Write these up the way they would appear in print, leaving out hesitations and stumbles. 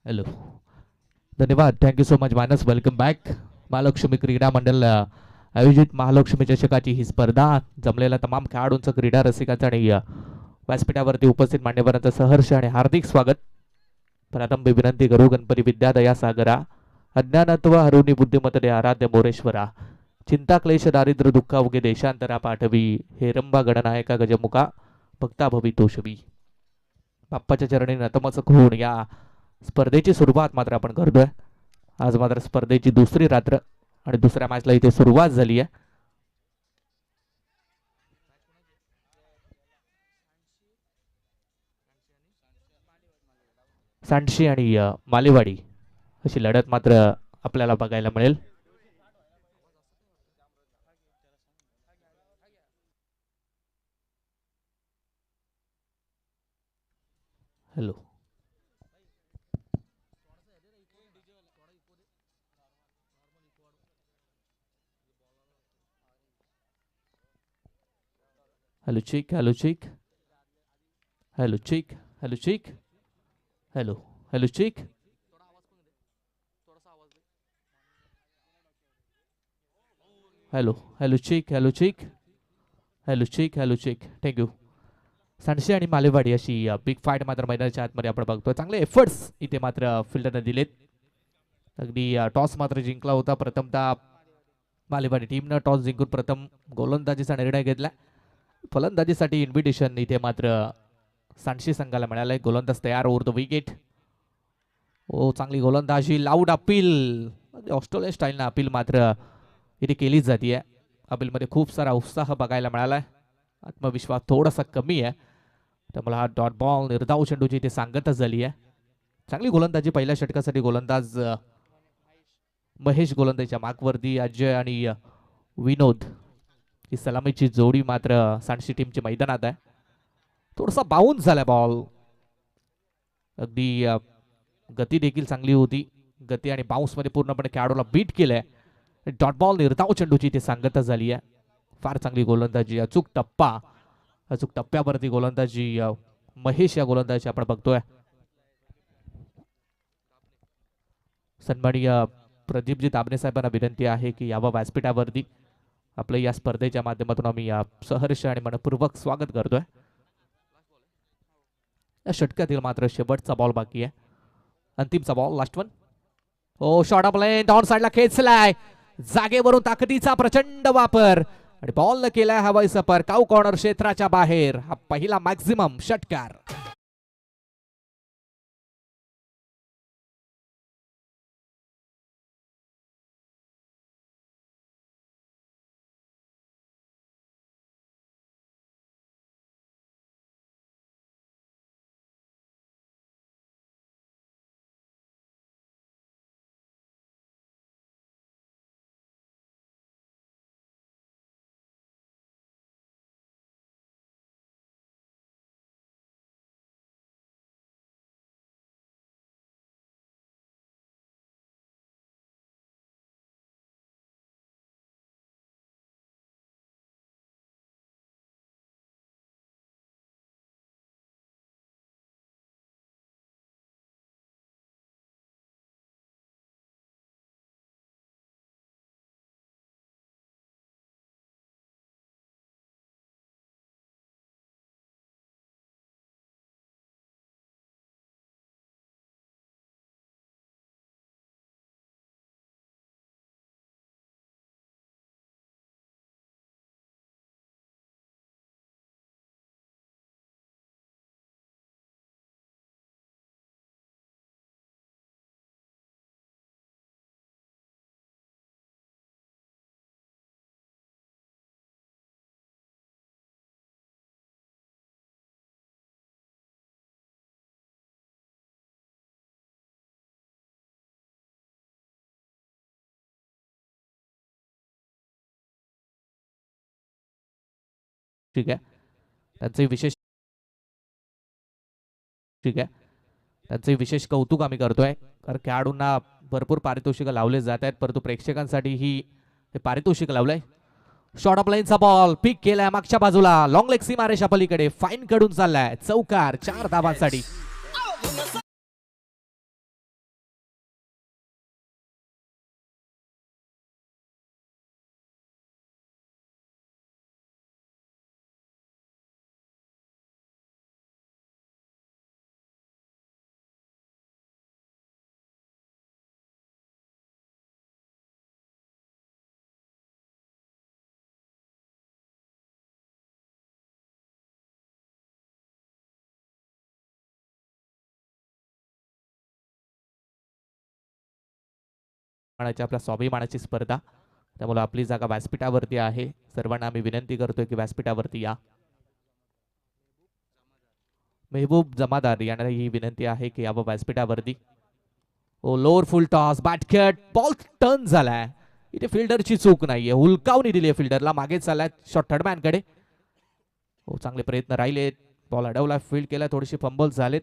Hello. धन्यवाद. Thank you so much Manas. Welcome back. Mahalaxmi क्रीडा मंडळ आयोजित महालक्ष्मी चषकाची ही स्पर्धा जमलेल्या तमाम खेळाडूंचं, क्रीडा रसिकांचं आणि व्यासपीठावरती उपस्थित मान्यवरांचं सहर्ष आणि हार्दिक स्वागत. प्रारंभी विनंती करू. गणपती विद्यादया सागरा, अज्ञानत्व हरुणी बुद्धिमत्ते आराध्य मोरेश्वरा, चिंता क्लेश दारिद्र्य दुःख उगे देशांतरा पाठवी, हेरंबा गणनायका गजमुखा भक्ता भवी तोषवी. बाप्पाच्या चरणी नतमस्तक होऊन या स्पर्धेची सुरुवात मात्र आपण करतोय. आज मात्र स्पर्धेची दुसरी रात्र आणि दुसऱ्या मॅचला इथे सुरुवात झाली आहे. सांडशी आणि मालेवाडी अशी लढत मात्र आपल्याला बघायला मिळेल. हॅलो. हॅलो चिक. हॅलो चिक. हॅलो चिक. हॅलो चिक. हॅलो. हॅलो चिक. हॅलो. हॅलो चिक. हॅलो चिक. हॅलो चिक. हॅलो चिक. थँक्यू. सांडशी आणि मालेवाडी अशी बिग फाईट मात्र मैदानाच्या आतमध्ये आपण बघतोय. चांगले एफर्ट्स इथे मात्र फिल्डरने दिलेत. अगदी टॉस मात्र जिंकला होता प्रथमतः मालेवाडी टीमनं. टॉस जिंकून प्रथम गोलंदाजीचा निर्णय घेतला. फलंदाजीसाठी इन्व्हिटेशन इथे मात्र सांडशी संघाला मिळालंय. गोलंदाज तयार. Over the wicket. ओ चांगली गोलंदाजी. Loud appeal. ऑस्ट्रेलिया स्टाईलनं अपील मात्र इथे केलीच जाते. अपीलमध्ये खूप सारा उत्साह बघायला मिळालाय. आत्मविश्वास थोडासा कमी आहे. त्यामुळे हा डॉट बॉल निर्धाव चेंडूची इथे सांगतच झाली आहे. चांगली गोलंदाजी पहिल्या षटकासाठी. गोलंदाज महेश गोलंदाजीच्या मागवरती. अजय आणि विनोद ही सलामीची जोडी मात्र सांडशी टीमची मैदानात आहे. थोडासा बाउन्स झाला बॉल. अगदी गती देखील चांगली होती. गती आणि बाउन्स मध्ये पूर्णपणे खेळाडूला बीट केलंय. डॉट बॉल निर्धाव चेंडूची इथे सांगतच झाली आहे. फार चांगली गोलंदाजी. अचूक टप्पा. अचूक टप्प्यावरती गोलंदाजी महेश या गोलंदाजी आपण बघतोय. सन्माननीय प्रदीपजी ताबणे साहेबांना विनंती आहे की यावं व्यासपीठावरती. आपलं या स्पर्धेच्या माध्यमातून आम्ही सहर्ष आणि मनपूर्वक स्वागत करतोय. या षटकातील मात्र शेवटचा बॉल बाकी आहे. अंतिमचा ball. Last one. Oh short of line. Down साइडला खेचलाय. जागेवरून ताकदीचा प्रचंड वापर आणि बॉल केलाय हवाई सफर. काऊ कॉर्नर क्षेत्राच्या बाहेर. हा पहिला मॅक्झिमम षटकार. ठीक आहे. त्यांचे विशेष ठीक आहे. त्यांचे विशेष कौतुक आम्ही करतोय. कारण खेळाडूंना भरपूर पारितोषिक लावले जात आहेत, परंतु प्रेक्षकांसाठी ही पारितोषिक लावलंय. शॉर्ट ऑफ लाईनचा बॉल पिक केलाय मागच्या बाजूला. लॉंग लेग सीमारेषा पलीकडे फाईन कडून चाललाय. चौकार 4 धावांसाठी. आपल्या स्वाभिमानाची स्पर्धा, त्यामुळे आपली जागा व्यासपीठावरती आहे. सर्वांना आम्ही विनंती करतोय की व्यासपीठावरती या. मेहबूब जमादार यांना ही विनंती आहे की यावं व्यासपीठावरती. Oh lower full toss, bat cut, ball turn झालाय. इथे फिल्डरची चूक नाहीये, हुलकावणी दिली आहे फिल्डरला. मागे चाललाय शॉट थर्डमॅन कडे. हो, चांगले प्रयत्न राहिले. बॉल अडवला, फील्ड केला, थोडेसे फंबल झालेत,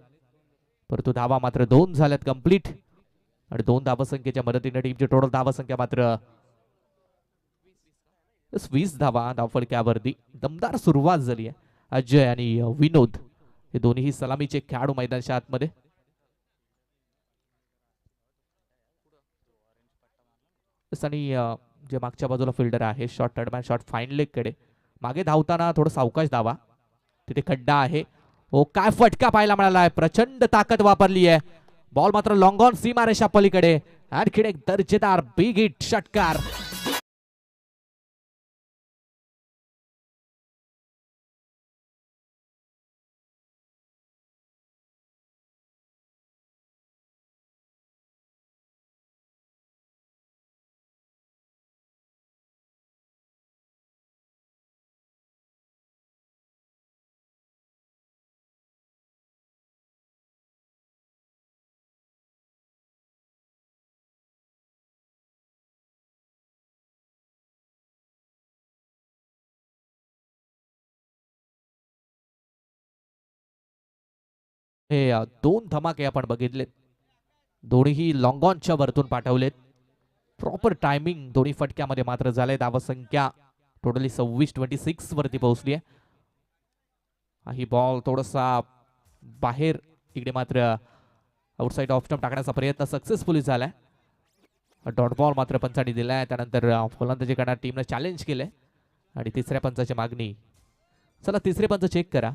परंतु धावा मात्र 2 झाल्यात कंप्लीट. आणि 2 धावसंख्येच्या मदतीने टीमची टोटल धावसंख्या मात्र 20 धावा धावफलक्यावरती. दमदार सुरुवात झाली आहे. अजय आणि विनोद हे दोन्ही सलामीचे खेळाडू मैदानाच्या आतमध्ये. आणि जे मागच्या बाजूला फिल्डर आहे short third man, short fine leg कडे मागे धावताना थोडं सावकाश धावा. तिथे खड्डा आहे. हो, काय फटका पाहायला मिळाला आहे. प्रचंड ताकद वापरली आहे. बॉल मात्र लॉंग ऑन सीमारेषा पलीकडे. आणखी एक दर्जेदार बिग हिट षटकार. हे 2 धमाके आपण बघितलेत. दोन्हीही लॉंग ऑनच्या वरतून पाठवलेत. प्रॉपर टायमिंग दोन्ही फटक्यामध्ये मात्र झाले. धावसंख्या टोटली 26-26 वरती पोहोचली आहे. ही बॉल थोडासा बाहेर, इकडे मात्र आउटसाइड ऑफ स्टंप टाकण्याचा प्रयत्न सक्सेसफुली झालाय. डॉट बॉल मात्र पंचांनी दिलाय. त्यानंतर फलंदाजी करणाऱ्या टीमने चॅलेंज केलंय आणि तिसऱ्या पंचाची मागणी. चला तिसरे पंच चेक करा.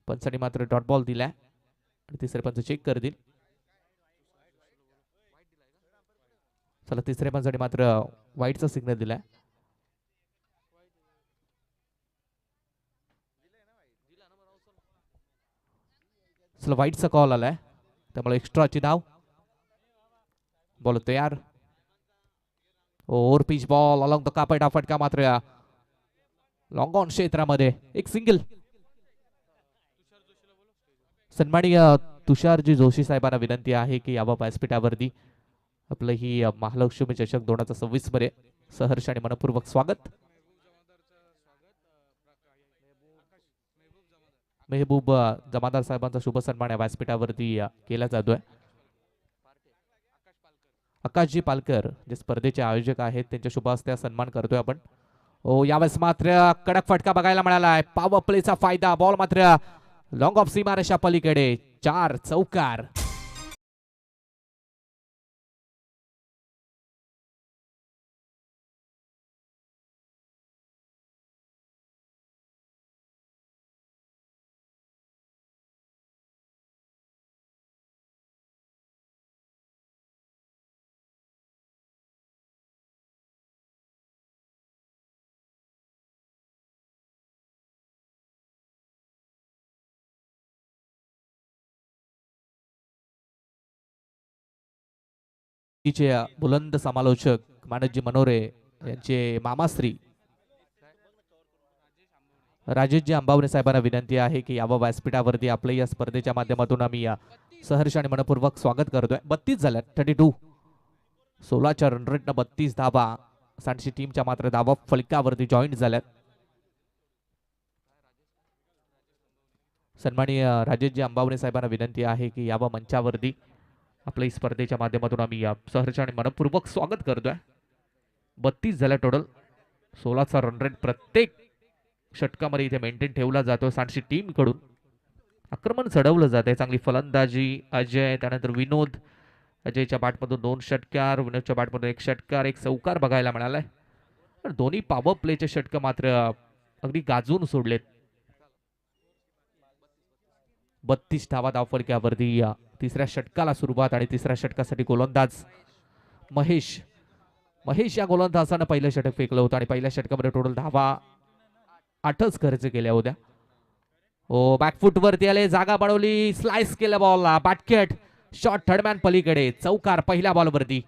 पंचांनी मात्र डॉट बॉल दिलाय आणि तिसरे पंच चेक करतील. चला तिसऱ्या पंचाने मात्र वाईटचा सिग्नल दिलाय. चला वाईटचा कॉल आलाय, त्यामुळे एक्स्ट्राची धाव. बॉल तयार. Over pitch ball along the कापड. हा फटका मात्र लॉंग ऑन क्षेत्रामध्ये. एक सिंगल. सन्माननीय तुषारजी जोशी साहेबांना विनंती आहे की यावं व्यासपीठावरती. आपलं ही महालक्ष्मी चषक 2026 मध्ये सहर्ष आणि मनपूर्वक स्वागत. मेहबूब जमादार साहेबांचा शुभ सन्मान या व्यासपीठावरती केला जातोय. आकाशजी पालकर जे स्पर्धेचे आयोजक आहेत त्यांच्या शुभ हस्ते सन्मान करतोय आपण. ओ, यावेळेस मात्र कडक फटका बघायला मिळालाय. पॉवर प्लेचा फायदा. बॉल मात्र लॉंग ऑफ सीमारेषा पलीकडे. 4 चौकार. बुलंद समालोचक मानसजी मनोरे यांचे मामाश्री राजेशजी अंबावणे साहेबांना विनंती आहे की यावं व्यासपीठावरती. आपलं या स्पर्धेच्या माध्यमातून आम्ही सहर्ष आणि मनपूर्वक स्वागत करतोय. 32 झाल्यात. 32. 16च्या रन रेटनं 32 धावा. सांडशी टीमच्या मात्र धावा फलकावरती जॉईंट झाल्यात. सन्माननीय राजेशजी अंबावणे साहेबांना विनंती आहे की यावं मंचावरती. आपल्या स्पर्धेच्या माध्यमातून आम्ही सहर्ष आणि मनपूर्वक स्वागत करतोय. 32 झाल्या टोटल. 16चा रन रेट प्रत्येक षटकामध्ये इथे मेंटेन ठेवला जातो. सांडशी टीम कडून आक्रमण चढवलं जात आहे. चांगली फलंदाजी अजय, त्यानंतर विनोद. अजयच्या बॅटमधून 2 षटकार, विनोदच्या बॅटमधून 1 षटकार, 1 चौकार बघायला मिळालाय. दोन्ही पॉवर प्लेचे षटक मात्र अगदी गाजून सोडलेत. 32 धावा धावफलक्यावरती. तिसऱ्या षटकाला सुरुवात आणि तिसऱ्या षटकासाठी गोलंदाज महेश या गोलंदाजानं पहिलं षटक फेकलं होतं आणि पहिल्या षटकामध्ये टोटल धावा 8च खर्च केल्या होत्या. ओ, बॅकफुट वरती आले, जागा बनवली, स्लाइस केलं बॉलला. बॅटकट, शॉट थर्डमॅन पलीकडे. चौकार पहिल्या बॉलवरती.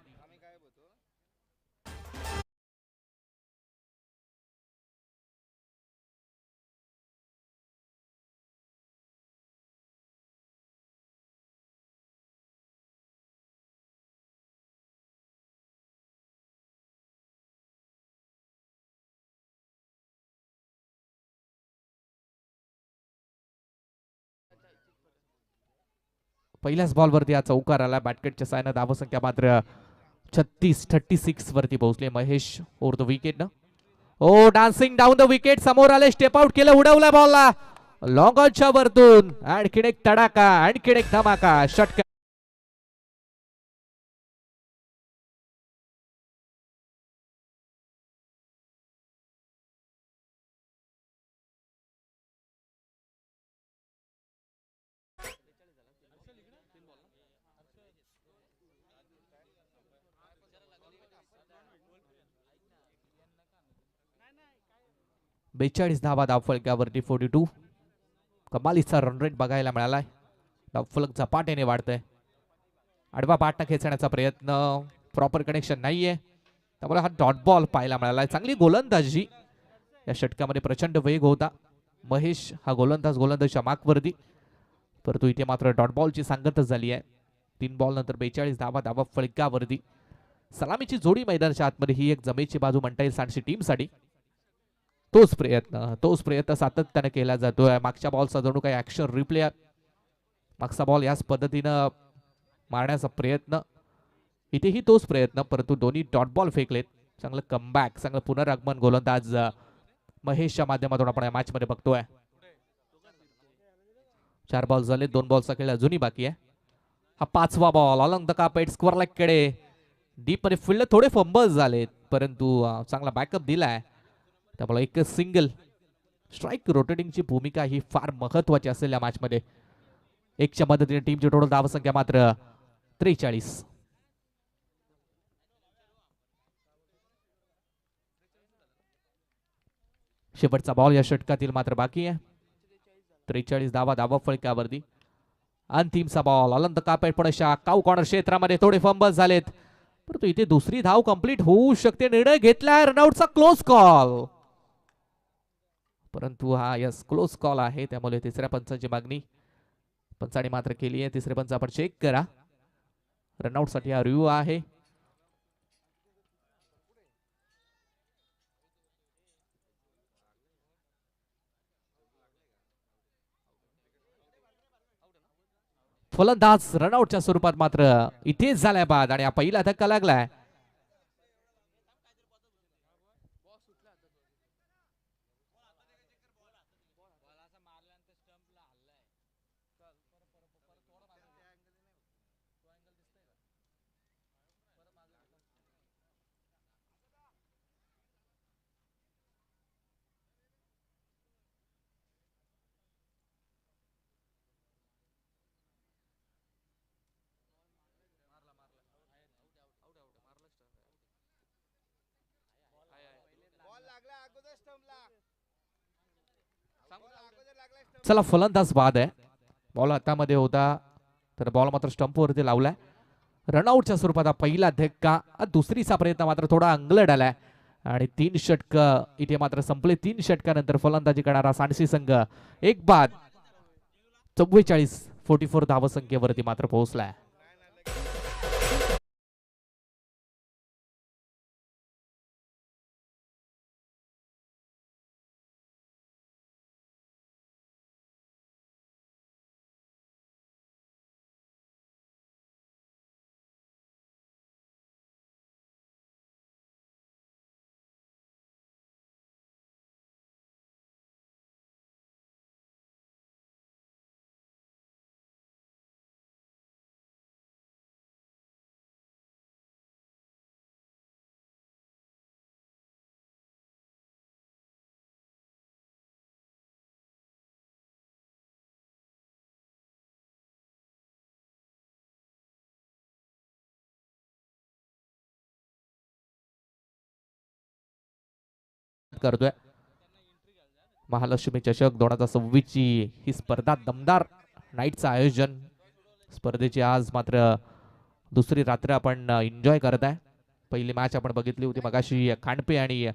पहिल्याच बॉलवरती हा चौकार आला. बॅटकेटच्या सायनं धावसंख्या मात्र 36 वरती पोहोचले. Mahesh over the wicket. Oh dancing down the wicket, समोर आले, स्टेप आउट केलं, उडवला बॉलला लॉंग ऑनच्या वरतून. आणखीन एक तडाका, आणखीन एक धमाका षटकार. बेचाळीस धावा धावफलकावरती 42. कमालीचा रन रेट बघायला मिळालाय. धावफलक झपाट्याने वाढतंय. आडवा पाटणा खेचण्याचा प्रयत्न, प्रॉपर कनेक्शन नाहीये, त्यामुळे हा डॉट बॉल पाहायला मिळालाय. चांगली गोलंदाजी या षटकामध्ये, प्रचंड वेग होता. महेश हा गोलंदाजच्या मार्कवरती, परंतु इथे मात्र डॉट बॉलची सांगतच झाली आहे. 3 बॉल नंतर 42 धावा धावफलकावरती. सलामीची जोडी मैदानाच्या आतमध्ये ही एक जमेची बाजू म्हणता येईल सांडशी टीमसाठी. तोच प्रयत्न सातत्याने केला जातोय. मागच्या बॉलचा जणू काही ऍक्शन रिप्ले, मागचा बॉल याच पद्धतीनं मारण्याचा प्रयत्न, इथेही तोच प्रयत्न, परंतु दोन्ही डॉट बॉल फेकलेत. चांगलं कमबॅक, चांगलं पुनरागमन गोलंदाज महेशच्या माध्यमातून आपण या मॅच मध्ये बघतोय. 4 बॉल झाले, 2 बॉलचा खेळ अजूनही बाकी आहे. हा 5वा ball along the carpet, square leg कडे, डीप मध्ये फील्ड थोडे फंबल्स झालेत, परंतु चांगला बॅकअप दिलाय. त्यामुळे एक सिंगल स्ट्राईक. रोटेटिंगची भूमिका ही फार महत्वाची असेल या मॅच मध्ये. 1च्या मदतीने टीमची टोटल धावसंख्या मात्र 43. शेवटचा बॉल या षटकातील मात्र बाकी आहे. 43 धावा धावफलकावरती. अंतिमचा बॉल अलंद कापेट, पण अशा काऊ कॉर्नर क्षेत्रामध्ये थोडे फंबल्स झालेत, परंतु इथे दुसरी धाव कंप्लीट होऊ शकते. निर्णय घेतलाय रनआउटचा, क्लोज कॉल, परंतु हा यस क्लोज कॉल आहे. त्यामुळे तिसऱ्या पंचाची मागणी पंचाने मात्र केली आहे. तिसरे पंच आपण चेक करा. रनआउट साठी हा रिव्ह्यू आहे. फलंदाज रनआउटच्या स्वरूपात मात्र इथेच झालाय बाद, आणि हा पहिला धक्का लागलाय. चला, फलंदाज बाद आहे. बॉल हातामध्ये होता, तर बॉल मात्र स्टंप वरती लावलाय. रनआउटच्या स्वरूपात पहिला धक्का. दुसरीचा प्रयत्न मात्र थोडा अंगलट आलाय, आणि 3 षटक इथे मात्र संपले. 3 षटकानंतर फलंदाजी करणारा सांडसी संघ एक बाद 44 धावसंख्येवरती मात्र पोहोचलाय. करतोय महालक्ष्मी चषक 2026 ची ही स्पर्धा, दमदार नाईटचं आयोजन. स्पर्धेची आज मात्र दुसरी रात्र आपण एन्जॉय करत आहे. पहिली मॅच आपण बघितली होती मगाशी, खांडपे आणि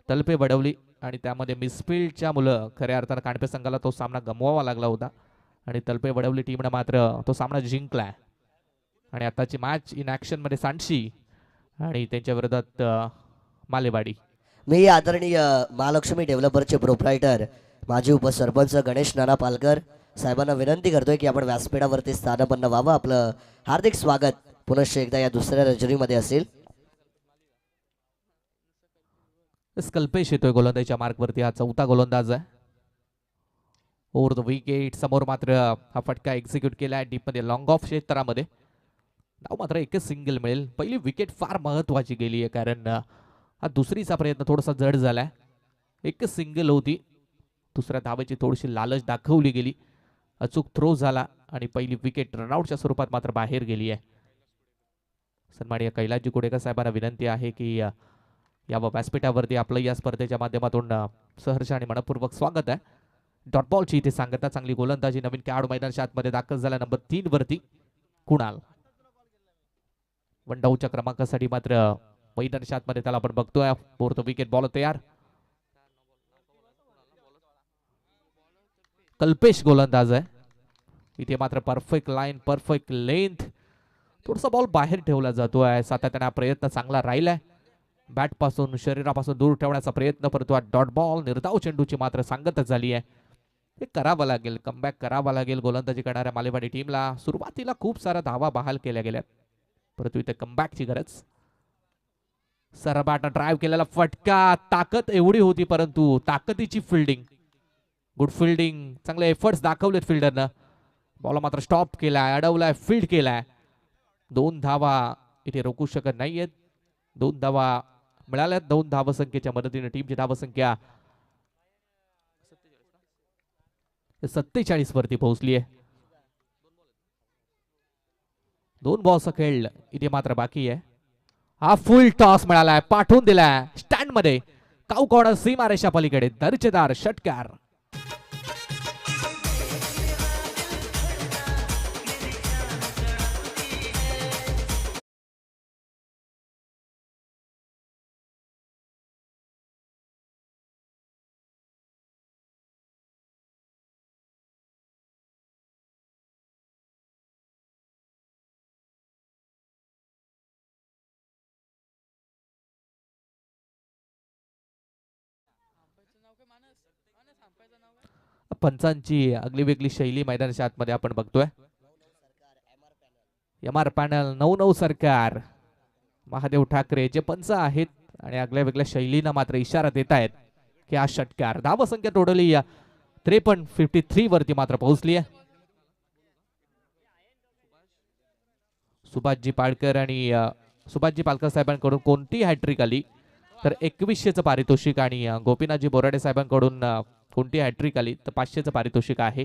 तलपे बडवली, आणि त्यामध्ये मिसफिल्डच्या मुलं खऱ्या अर्थानं खांडपे संघाला तो सामना गमवावा लागला होता, आणि तलपे बडवली टीमनं मात्र तो सामना जिंकलाय. आणि आताची मॅच इन ऍक्शन मध्ये सांडशी आणि त्यांच्या विरोधात मालेवाडी. मी आदरणीय महालक्ष्मी डेव्हलपरचे प्रोप्रायटर माजी उपसरपंच गणेश नाना पालकर साहेबांना विनंती करतोय की आपण व्यासपीठावरती स्थानपन्न व्हावं. आपलं हार्दिक स्वागत पुनश्च एकदा या दुसऱ्या रजनीमध्ये असेल. कल्पेश येतोय गोलंदाजीच्या मार्कवरती. हा चौथा गोलंदाज आहे. ओव्हर द विकेट समोर मात्र हा फटका एक्झिक्यूट केलाय डीप मध्ये लॉंग ऑफ क्षेत्रामध्ये. नाव मात्र एकच सिंगल मिळेल. पहिली विकेट फार महत्वाची गेली आहे कारण हा दुसरीचा प्रयत्न थोडासा जड झालाय. एकच सिंगल होती. दुसऱ्या धावेची थोडीशी लालच दाखवली गेली. अचूक थ्रो झाला आणि पहिली विकेट रनआउटच्या स्वरूपात मात्र बाहेर गेली आहे. सन्माननीय कैलासजी कुडेकर साहेबांना विनंती आहे की या व्यासपीठावरती आपलं या स्पर्धेच्या माध्यमातून सहर्ष आणि मनपूर्वक स्वागत आहे. डॉट बॉलची इथे सांगता. चांगली गोलंदाजी नवीन खेळाडू मैदानाच्या आतमध्ये दाखल झाला नंबर 3 वरती कुणाल. वन डाऊनच्या क्रमांकासाठी मात्र मैदानाच्या आतमध्ये त्याला आपण बघतोय. फोर्थ विकेट बॉल तयार. कल्पेश गोलंदाज आहे. इथे मात्र परफेक्ट लाईन परफेक्ट लेंथ. थोडासा बॉल बाहेर ठेवला जातोय. सातत्याने प्रयत्न चांगला राहिलाय. बॅट पासून शरीरापासून दूर ठेवण्याचा प्रयत्न परंतु डॉट बॉल निर्धाव चेंडूची मात्र सांगतच झाली आहे. हे करावं लागेल. कमबॅक करावा लागेल गोलंदाजी करणाऱ्या मालेवाडी टीमला. सुरुवातीला खूप साऱ्या धावा बहाल केल्या गेल्या परंतु इथे कमबॅकची गरज. सरबाटनं ड्राईव्ह केलेला फटका. ताकद एवढी होती परंतु ताकदीची फिल्डिंग. Good fielding. चांगले एफर्ट्स दाखवलेत फिल्डरनं. बॉल मात्र स्टॉप केलाय अडवलाय फील्ड केलाय. 2 धावा इथे रोखू शकत नाहीयेत. 2 धावा मिळाल्यात. 2 धावसंख्येच्या मदतीने टीमची धावसंख्या 47 वरती पोहोचली आहे. 2 बॉल्स खेळ इथे मात्र बाकी आहे. हा फुल टॉस मिळालाय. पाठवून दिलाय स्टँड मध्ये. काऊ कॉर्नर सीमारेषा पलीकडे दर्जेदार षटकार. पंचांची आगली वेगळी शैली मैदानाच्या आतमध्ये आपण बघतोय. एम आर पॅनल 99 सरकार महादेव ठाकरे जे पंच आहेत आणि आगल्या वेगळ्या शैलीनं मात्र इशारा देत आहेत की हा षटकार. धावसंख्या टोटली 53 वरती मात्र पोहोचली आहे. सुभाषजी पाळकर आणि सुभाषजी पालकर साहेबांकडून कोणती हॅट्रिक आली तर 2100चं पारितोषिक आणि गोपीनाथजी बोराडे साहेबांकडून कोणती हॅट्रिक आली तर 500चं पारितोषिक आहे.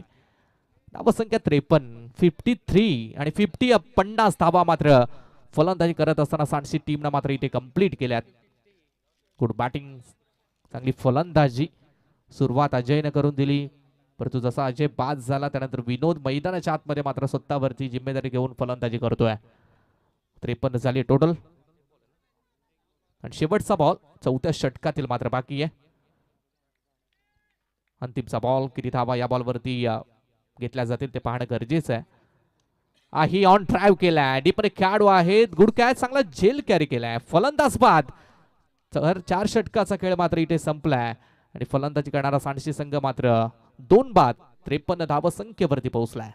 धावसंख्या 53 53 आणि 50 धावा मात्र फलंदाजी करत असताना सांडशी टीमनं मात्र इथे कंप्लीट केल्यात. Good batting. चांगली फलंदाजी. सुरुवात अजयने करून दिली परंतु जसा अजय बाद झाला त्यानंतर विनोद मैदानाच्या आतमध्ये मात्र स्वतःवरती जिम्मेदारी घेऊन फलंदाजी करतोय. 53 झाली टोटल आणि शेवटचा बॉल चौथ्या षटकातील मात्र बाकी आहे. अंतिमचा बॉल किती धावा या बॉलवरती घेतल्या जातील ते पाहणं गरजेचं आहे. ही ऑन ड्राईव्ह केलाय. डीपमध्ये खेळाडू आहेत. Good catch. चांगला झेल कॅरी केलाय. फलंदाज बाद. 4 षटकाचा खेळ मात्र इथे संपलाय आणि फलंदाजी करणारा सांडशी संघ मात्र 2 बाद 53 धावसंख्येवरती पोहोचलाय.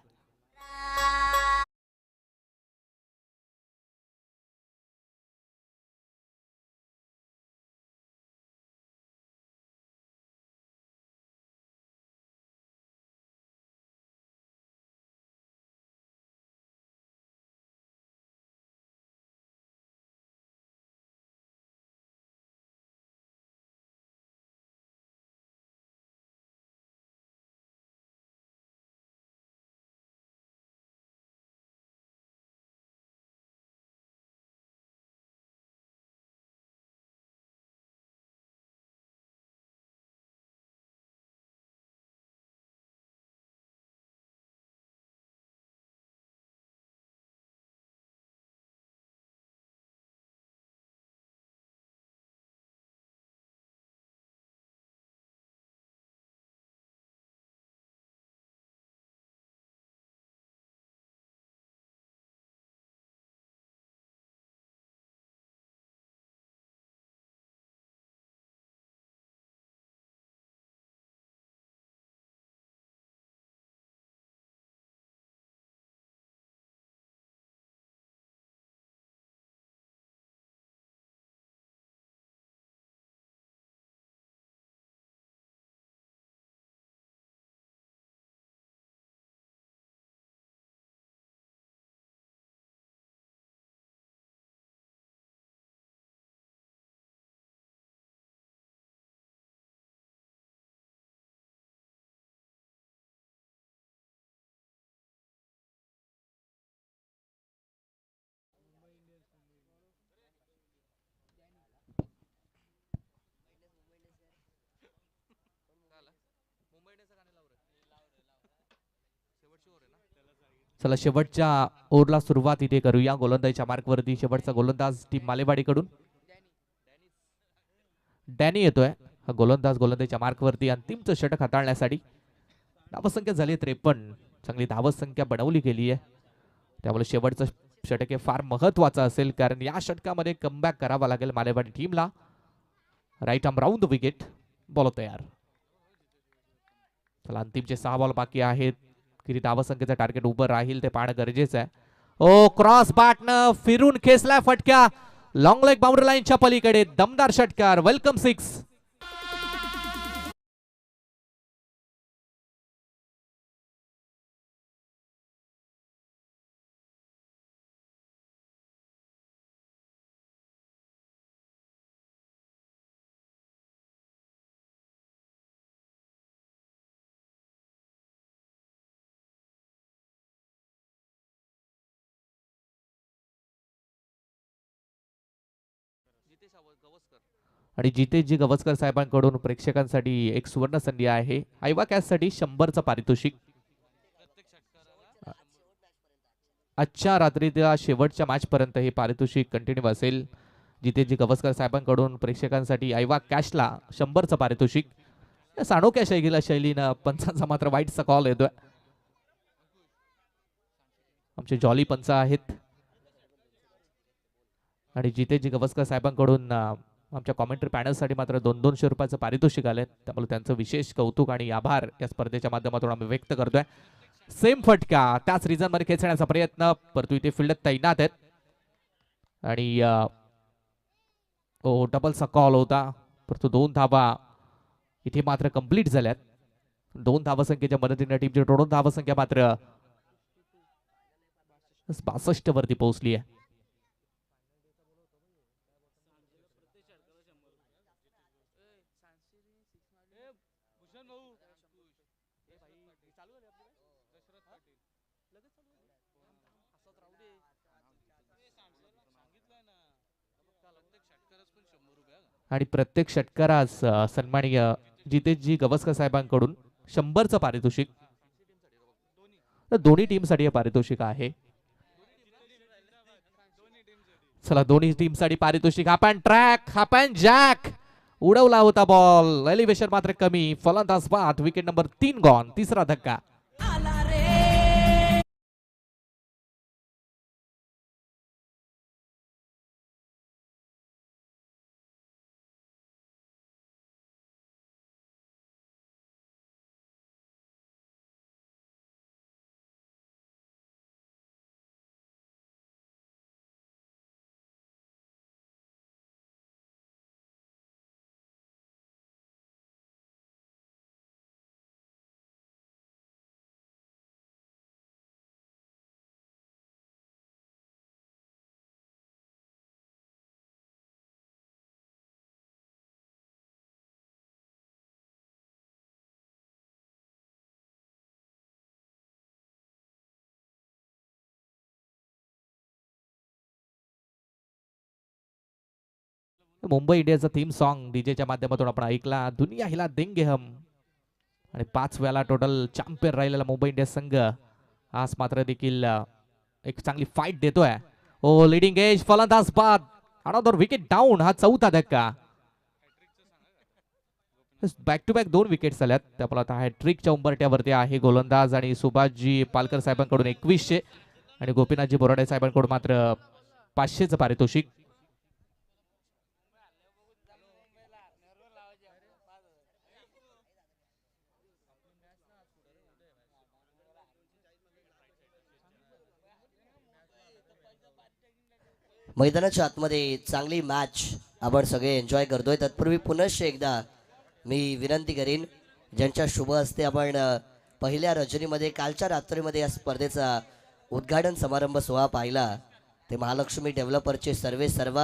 चला शेवटच्या ओव्हरला सुरुवात इथे करूया. गोलंदाजीच्या मार्कवरती शेवटचा गोलंदाज टीम मालेवाडीकडून डॅनी येतोय. हा गोलंदाज गोलंदाजीच्या मार्कवरती अंतिमचं षटक हाताळण्यासाठी. धावसंख्या झाली 53. चांगली धावसंख्या बनवली गेली आहे, त्यामुळे शेवटचं षटक हे फार महत्वाचं असेल, कारण या षटकामध्ये कमबॅक करावा लागेल मालेवाडी टीमला. Right arm round the wicket. Ball तयार. चला अंतिमचे 6 बॉल बाकी आहेत. किती धावसंख्येचं टार्गेट उभं राहील ते पाहणं गरजेचं आहे. ओ क्रॉस बॅटनं फिरून खेचलाय फटका लॉंग लेग बाउंड्री लाईनच्या पलीकडे. दमदार षटकार. वेलकम 6. आणि जितेशजी गवस्कर साहेबांकडून प्रेक्षकांसाठी एक सुवर्ण संधी आहे. आयवा कॅचसाठी 100चं पारितोषिक. आजच्या रात्रीच्या शेवटच्या मॅच पर्यंत हे पारितोषिक कंटिन्यू असेल. जितेशजी गवस्कर साहेबांकडून प्रेक्षकांसाठी आयवा कॅशला 100चं पारितोषिक. साणोक्या शैलीनं पंचांचा मात्र वाईटचा कॉल येतोय. आमचे जॉली पंच आहेत आणि जितेशजी गवस्कर साहेबांकडून आमच्या कॉमेंट्री पॅनलसाठी मात्र 200 रुपयाचं पारितोषिक आले, त्यामुळे त्यांचं विशेष कौतुक आणि आभार या स्पर्धेच्या माध्यमातून आम्ही व्यक्त करतोय. सेम फटका त्याच रिझन मध्ये खेचण्याचा प्रयत्न, परंतु इथे फील्ड तैनात आहेत आणि डबलचा कॉल होता, परंतु 2 धावा इथे मात्र कंप्लीट झाल्यात. 2 धावसंख्येच्या मदतीने टीमची टोटल धावसंख्या मात्र 62 वरती पोहोचली आहे. आणि प्रत्येक षटकारास सन्माननीय जितेशजी गवस्कर साहेबांकडून 100चं पारितोषिक. दोन्ही टीमसाठी हे पारितोषिक आहे. चला दोन्ही टीमसाठी पारितोषिक. हाफ ट्रॅक हाफ जॅक उडवला होता बॉल. एलिव्हेशन मात्र कमी. फलंदाज बाद. Wicket number 3 gone. तिसरा धक्का. मुंबई इंडियन्सचा थीम सॉन्ग डीजेच्या माध्यमातून आपण ऐकला. दुनिया हिला देंगे हम. आणि 5 वेळा टोटल चॅम्पियन राहिलेला मुंबई इंडियन्स संघ आज मात्र देखील एक चांगली फाईट देतोय. ओ लीडिंग एज. फलंदाज बाद. Another wicket down. हा 4था धक्का. बॅक टू बॅक 2 विकेट्स आल्यात. त्यामुळे आता हॅट्रिकच्या उंबरट्यावरती आहे गोलंदाज. आणि सुभाषजी पालकर साहेबांकडून 2100 आणि गोपीनाथजी बोराडे साहेबांकडून मात्र 500चं पारितोषिक. मैदानाच्या आतमध्ये चांगली मॅच आपण सगळे एन्जॉय करतोय. तत्पूर्वी पुनश्च एकदा मी विनंती करीन, ज्यांच्या शुभ हस्ते आपण पहिल्या रजनीमध्ये कालच्या रात्रीमध्ये या स्पर्धेचा उद्घाटन समारंभ सोहळा पाहिला, ते महालक्ष्मी डेव्हलपरचे सर्व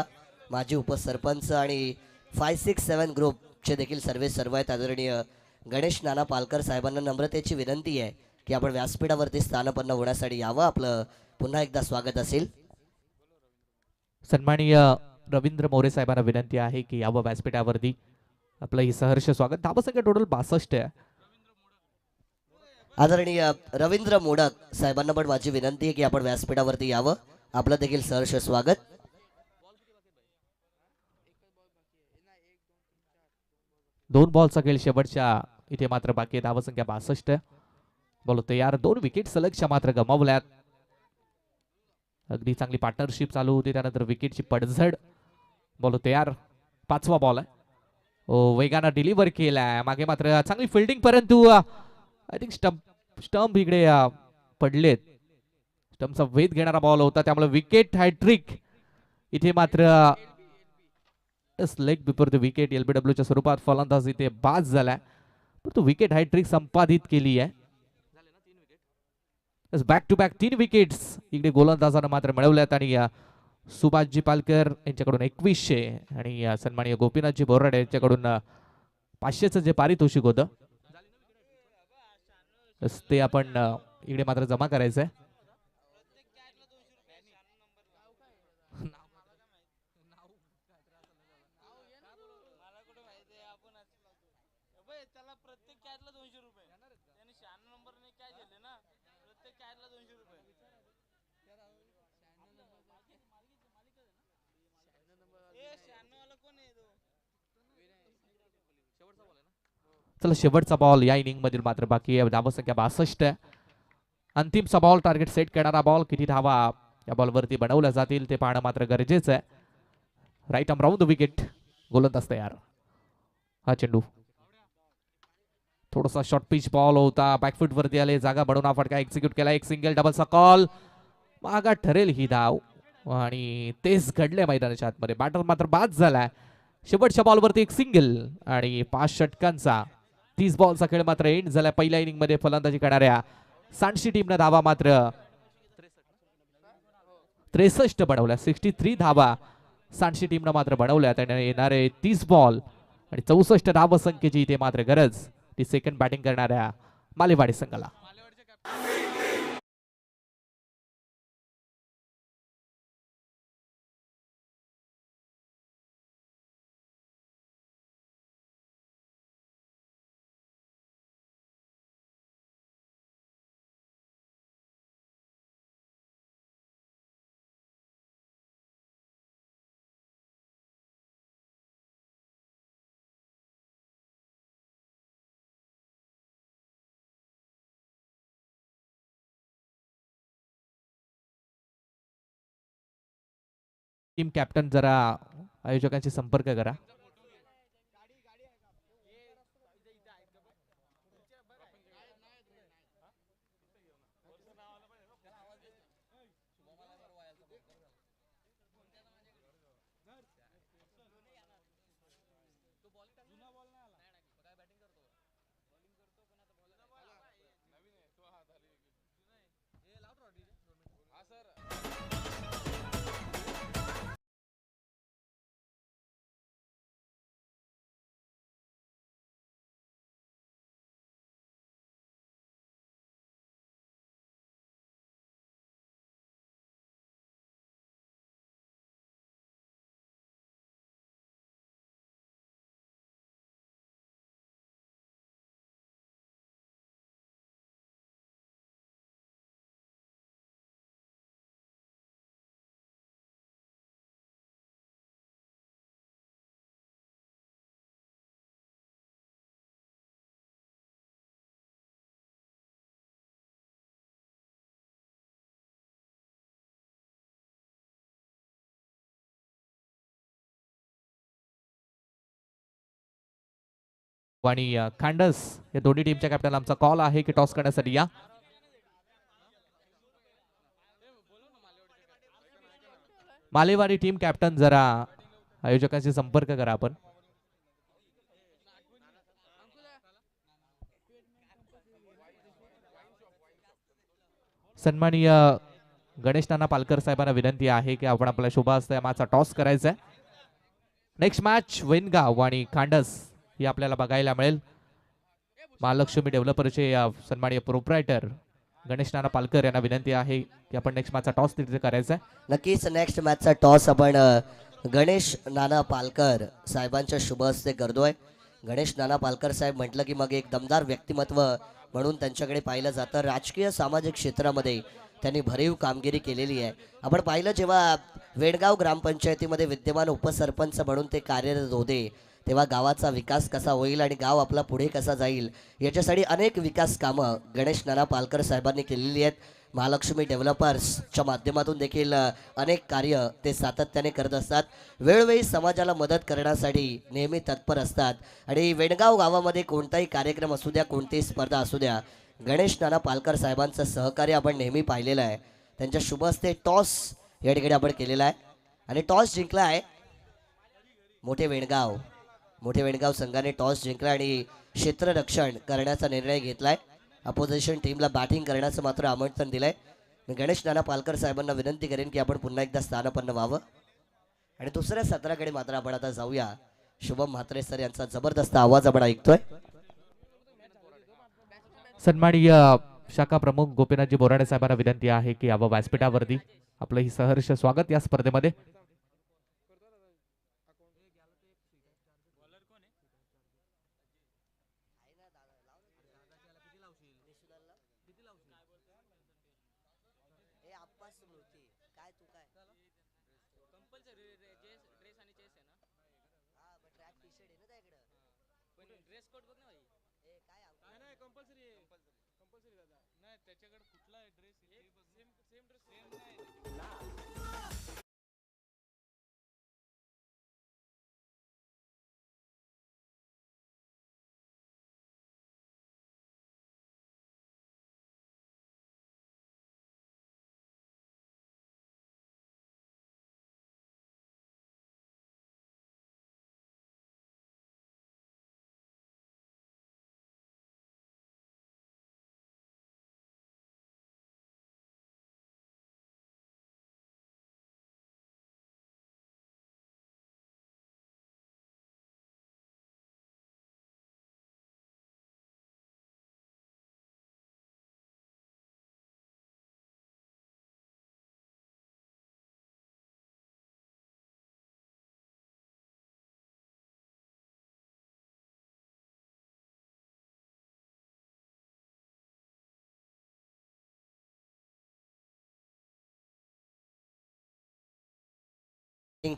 माजी उपसरपंच आणि 567 ग्रुपचे देखील सर्व आहेत. आदरणीय गणेश नाना पालकर साहेबांना नम्रतेची विनंती आहे की आपण व्यासपीठावरती स्थानपन्न होण्यासाठी यावं. आपलं पुन्हा एकदा स्वागत असेल. सन्माननीय रवींद्र मोरे साहेबांना विनंती आहे की यावं व्यासपीठावरती. आपलं ही सहर्ष स्वागत. धावसंख्या टोटल 62 आहे. आदरणीय रवींद्र मोडक साहेबांना पण माझी विनंती आहे की आपण व्यासपीठावरती यावं. आपलं देखील सहर्ष स्वागत. दोन बॉलचा खेळ शेवटच्या इथे मात्र बाकी आहे. धावसंख्या 62. बॉल तयार. 2 विकेट सलगच्या मात्र गमावल्यात. अगदी चांगली पार्टनरशिप चालू होती. त्यानंतर विकेटची पडझड. बॉल तयार. 5वा बॉल आहे. वेगानं डिलिव्हर केलाय. मागे मात्र चांगली फिल्डिंग, परंतु आय थिंक स्टंप इकडे पडलेत. स्टंपचा वेध घेणारा बॉल होता, त्यामुळे विकेट हॅट्रिक इथे मात्र leg before the wicket. LBW च्या स्वरूपात फलंदाज इथे बाद झालाय, परंतु विकेट हॅट्रिक संपादित केली आहे. बॅक टू बॅक 3 विकेट्स इकडे गोलंदाजानं मात्र मिळवल्यात. आणि सुभाषजी पालकर यांच्याकडून 2100 आणि सन्माननीय गोपीनाथजी बोराडे यांच्याकडून 500चं जे पारितोषिक होतं ते आपण इकडे मात्र जमा करायचंय. चला, शेवटचा बॉल या इनिंग मधील मात्र बाकी आहे. धावसंख्या 62. अंतिमचा बॉल, टार्गेट सेट करणारा बॉल. किती धावा या बॉलवरती बनवल्या जातील ते पाहणं मात्र गरजेचं आहे. Right arm round the wicket. गोलंदाज तयार. हा चेंडू थोडासा शॉर्ट पिच बॉल होता. बॅकफुट वरती आले, जागा बनवून हा फटका एक्झिक्यूट केला. एक सिंगल डबलचा कॉल. मागा ठरेल ही धाव आणि तेच घडले मैदानाच्या आतमध्ये. बॅटर मात्र बाद झालाय. शेवटच्या बॉलवरती एक सिंगल आणि 5 षटकांचा 30 बॉलचा खेळ मात्र एंड झाला. पहिल्या इनिंग मध्ये फलंदाजी करणाऱ्या सांडशी टीमनं धावा मात्र 63 बनवल्या. 63 धावा सांडशी टीमनं मात्र बनवल्या. त्याने येणारे 30 बॉल आणि 64 धावसंख्येची इथे मात्र गरज ती सेकंड बॅटिंग करणाऱ्या मालेवाडी संघाला. टीम कॅप्टन जरा आयोजकांशी संपर्क करा. आणि खांडस या दोन्ही टीमच्या कॅप्टन आमचा कॉल आहे की टॉस करण्यासाठी या. मालेवाडी टीम कॅप्टन जरा आयोजकांशी संपर्क करा आपण. सन्माननीय गणेश नाना पालकर साहेबांना विनंती आहे की आपण आपल्या शुभ हस्ते मॅचचा टॉस करायचा आहे. नेक्स्ट मॅच वेनगाव आणि खांडस ही आपल्याला बघायला मिळेल. महालक्ष्मी डेव्हलपरचे सन्माननीय प्रोप्रायटर गणेश नाना पालकर यांना विनंती आहे की आपण नेक्स्ट मॅचचा टॉस तिथे करायचा आहे. नक्कीच नेक्स्ट मॅचचा टॉस आपण गणेश नाना पालकर साहेबांच्या शुभ हस्ते करतोय. गणेश नाना पालकर साहेब म्हटलं की मग एक दमदार व्यक्तिमत्व म्हणून त्यांच्याकडे पाहिलं जातं. राजकीय सामाजिक क्षेत्रामध्ये त्यांनी भरीव कामगिरी केलेली आहे. आपण पाहिलं जेव्हा वेडगाव ग्रामपंचायतीमध्ये विद्यमान उपसरपंच म्हणून ते कार्यरत होते, तेव्हा गावाचा विकास कसा होईल आणि गाव आपला पुढे कसा जाईल याच्यासाठी अनेक विकास कामं गणेश नाना पालकर साहेबांनी केलेली आहेत. महालक्ष्मी डेव्हलपर्सच्या माध्यमातून देखील अनेक कार्य ते सातत्याने करत असतात. वेळोवेळी समाजाला मदत करण्यासाठी नेहमी तत्पर असतात आणि वेणगाव गावामध्ये कोणताही कार्यक्रम असू द्या, कोणतीही स्पर्धा असू द्या, गणेश नाना पालकर साहेबांचं सहकार्य आपण नेहमी पाहिलेलं आहे. त्यांच्या शुभ हस्ते टॉस या ठिकाणी आपण केलेला आहे आणि टॉस जिंकला आहे मोठे वेणगाव संघाने टॉस जिंकला आणि क्षेत्ररक्षण करण्याचा निर्णय घेतलाय. अपोजिशन टीमला बॅटिंग करण्याचं मात्र आमंत्रण दिलंय. मी गणेश नाना पालकर साहेबांना विनंती करेन की आपण पुन्हा एकदा स्थानापन्न व्हावं आणि दुसऱ्या सत्राकडे मात्र आपण आता जाऊया. शुभम म्हात्रे सर यांचा जबरदस्त आवाज आपण ऐकतोय. सन्माननीय शाखा प्रमुख गोपीनाथजी बोराडे साहेबांना विनंती आहे की यावं व्यासपीठावरती. आपलं ही सहर्ष स्वागत या स्पर्धेमध्ये.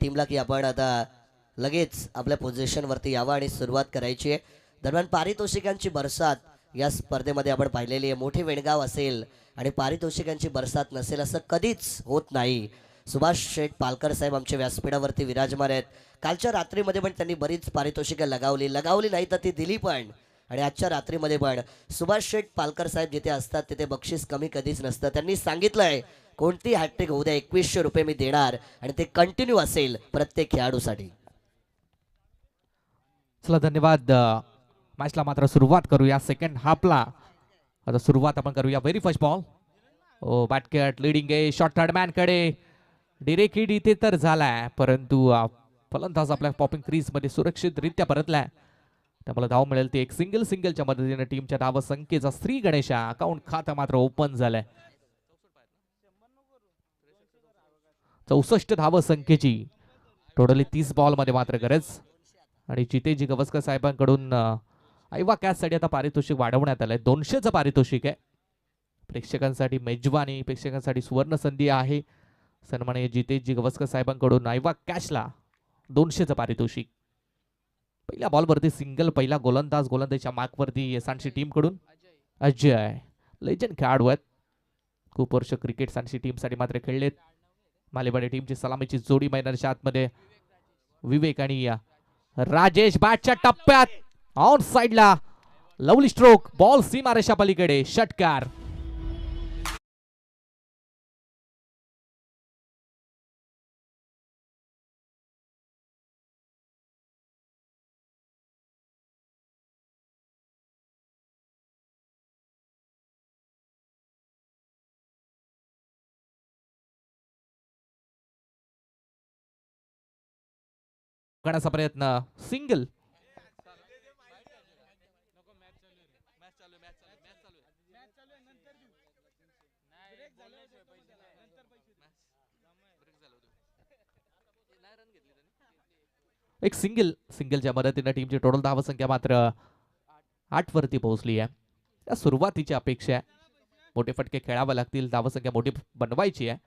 टीमला की आपण आता लगेच आपल्या पोझिशनवरती यावं आणि सुरुवात करायची आहे. दरम्यान पारितोषिकांची बरसात या स्पर्धेमध्ये आपण पाहिलेली आहे. मोठे वेणगाव असेल आणि पारितोषिकांची बरसात नसेल असं कधीच होत नाही. सुभाष शेठ पालकर साहेब आमच्या व्यासपीठावरती विराजमान आहेत. कालच्या रात्रीमध्ये पण त्यांनी बरीच पारितोषिकं लगावली नाही तर ती दिली पण. आणि आजच्या रात्रीमध्ये पण सुभाष शेठ पालकर साहेब जिथे असतात तिथे बक्षीस कमी कधीच नसतं. त्यांनी सांगितलंय कोणती हॅट्रिक होऊ द्या 2100 रुपये मी देणार आणि ते कंटिन्यू असेल प्रत्येक खेळाडूसाठी. चला धन्यवाद. मॅचला मात्र सुरुवात करूया सेकंड हाफला. आता सुरुवात आपण करूया. Very first ball. Oh bat cut leading आहे शॉर्ट थर्ड मॅन कडे. डिरेक्ट हिट इथे तर झालाय परंतु फलंदाज आपल्या पॉपिंग क्रीज मध्ये सुरक्षितरित्या परतलाय. त्यामुळे धाव मिळेल ती एक सिंगलच्या मदतीने टीमच्या धाव संख्येचा श्री गणेशा अकाउंट खातं मात्र ओपन झालंय. 64 धाव संख्येची टोटली 30 बॉल मध्ये मात्र गरज. आणि जितेजी गवस्कर साहेबांकडून आयवा कॅचसाठी आता पारितोषिक वाढवण्यात आलंय. 200चं पारितोषिक आहे. प्रेक्षकांसाठी मेजवानी, प्रेक्षकांसाठी सुवर्ण संधी आहे. सन्माननीय जितेजी गवस्कर साहेबांकडून आयवा कॅचला 200चं पारितोषिक. पहिल्या बॉलवरती सिंगल. पहिला गोलंदाजच्या मार्कवरती सांडशी टीम कडून अजय लेजंड खेळाडू आहेत. खूप वर्ष क्रिकेट सांडशी टीम साठी मात्र खेळलेत. मालेवाडी टीमची सलामीची जोडी मैदानाच्या आतमध्ये विवेक आणि राजेश बॅटच्या टप्प्यात ऑन साइडला लवली स्ट्रोक. बॉल सीमारेषा पलीकडे षटकार. करण्याचा प्रयत्न. सिंगल. एक सिंगलच्या मदतीने टीमची टोटल धावसंख्या मात्र 8 वरती पोहोचली आहे. या सुरुवातीची अपेक्षा आहे. मोठे फटके खेळावे लागतील, धावसंख्या मोठी बनवायची आहे.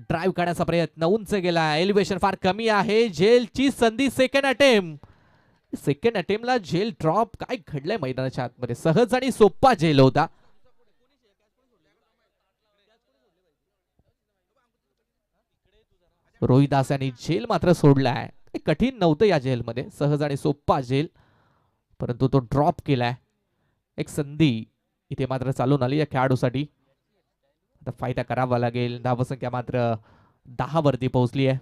ड्राईव्ह करण्याचा प्रयत्न उंच गेला, एलिव्हेशन फार कमी आहे. झेलची संधी, सेकंड अटेम्प्टला झेल ड्रॉप. काय घडलंय मैदानाच्या आतमध्ये? सहज आणि सोपा झेल होता. रोहिदास यांनी झेल मात्र सोडलाय. कठीण नव्हतं या झेलमध्ये, सहज आणि सोपा झेल, परंतु तो ड्रॉप केलाय. एक संधी इथे मात्र चालून आली या खेळाडूसाठी. आता फायदा करावा लागेल. धावसंख्या मात्र 10 वरती पोहोचली आहे.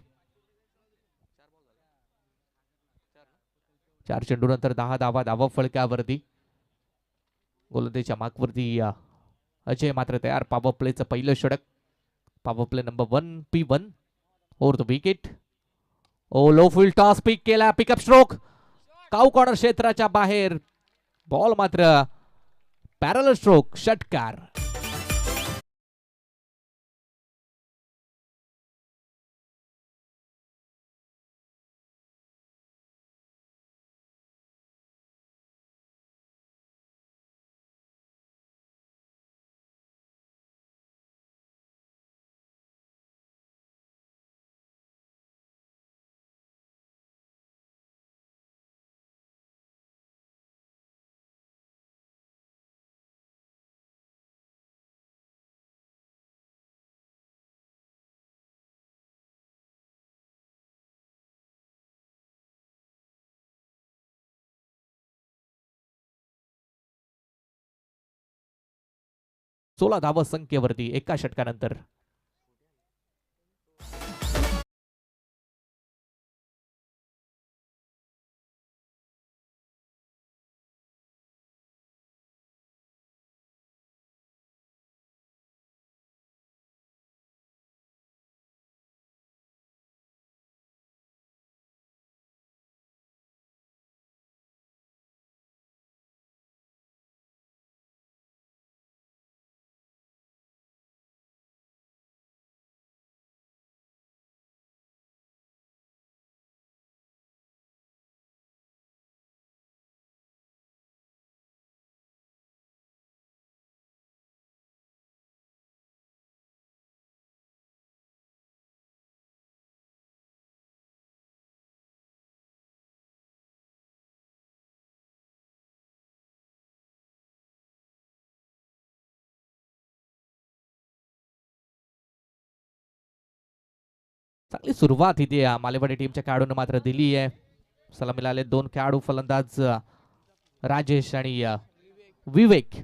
4 चेंडू नंतर 10 धावा फळक्यावरती. गोलंदाजीच्या मागवरती अजय मात्र तयार. पॉवर प्लेचं पहिलं षटक. Power play number 1P1 over the wicket. Low full toss pick केला. Pickup stroke. काऊ कॉर्नर क्षेत्राच्या बाहेर. बॉल मात्र पॅरलल स्ट्रोक, षटकार. सोळा धावा संख्येवरती एका षटकानंतर. चांगली सुरुवात इथे या मालेवाडी टीमच्या खेळाडूंना मात्र दिली आहे. सलामीला आले 2 खेळाडू फलंदाज राजेश आणि विवेक.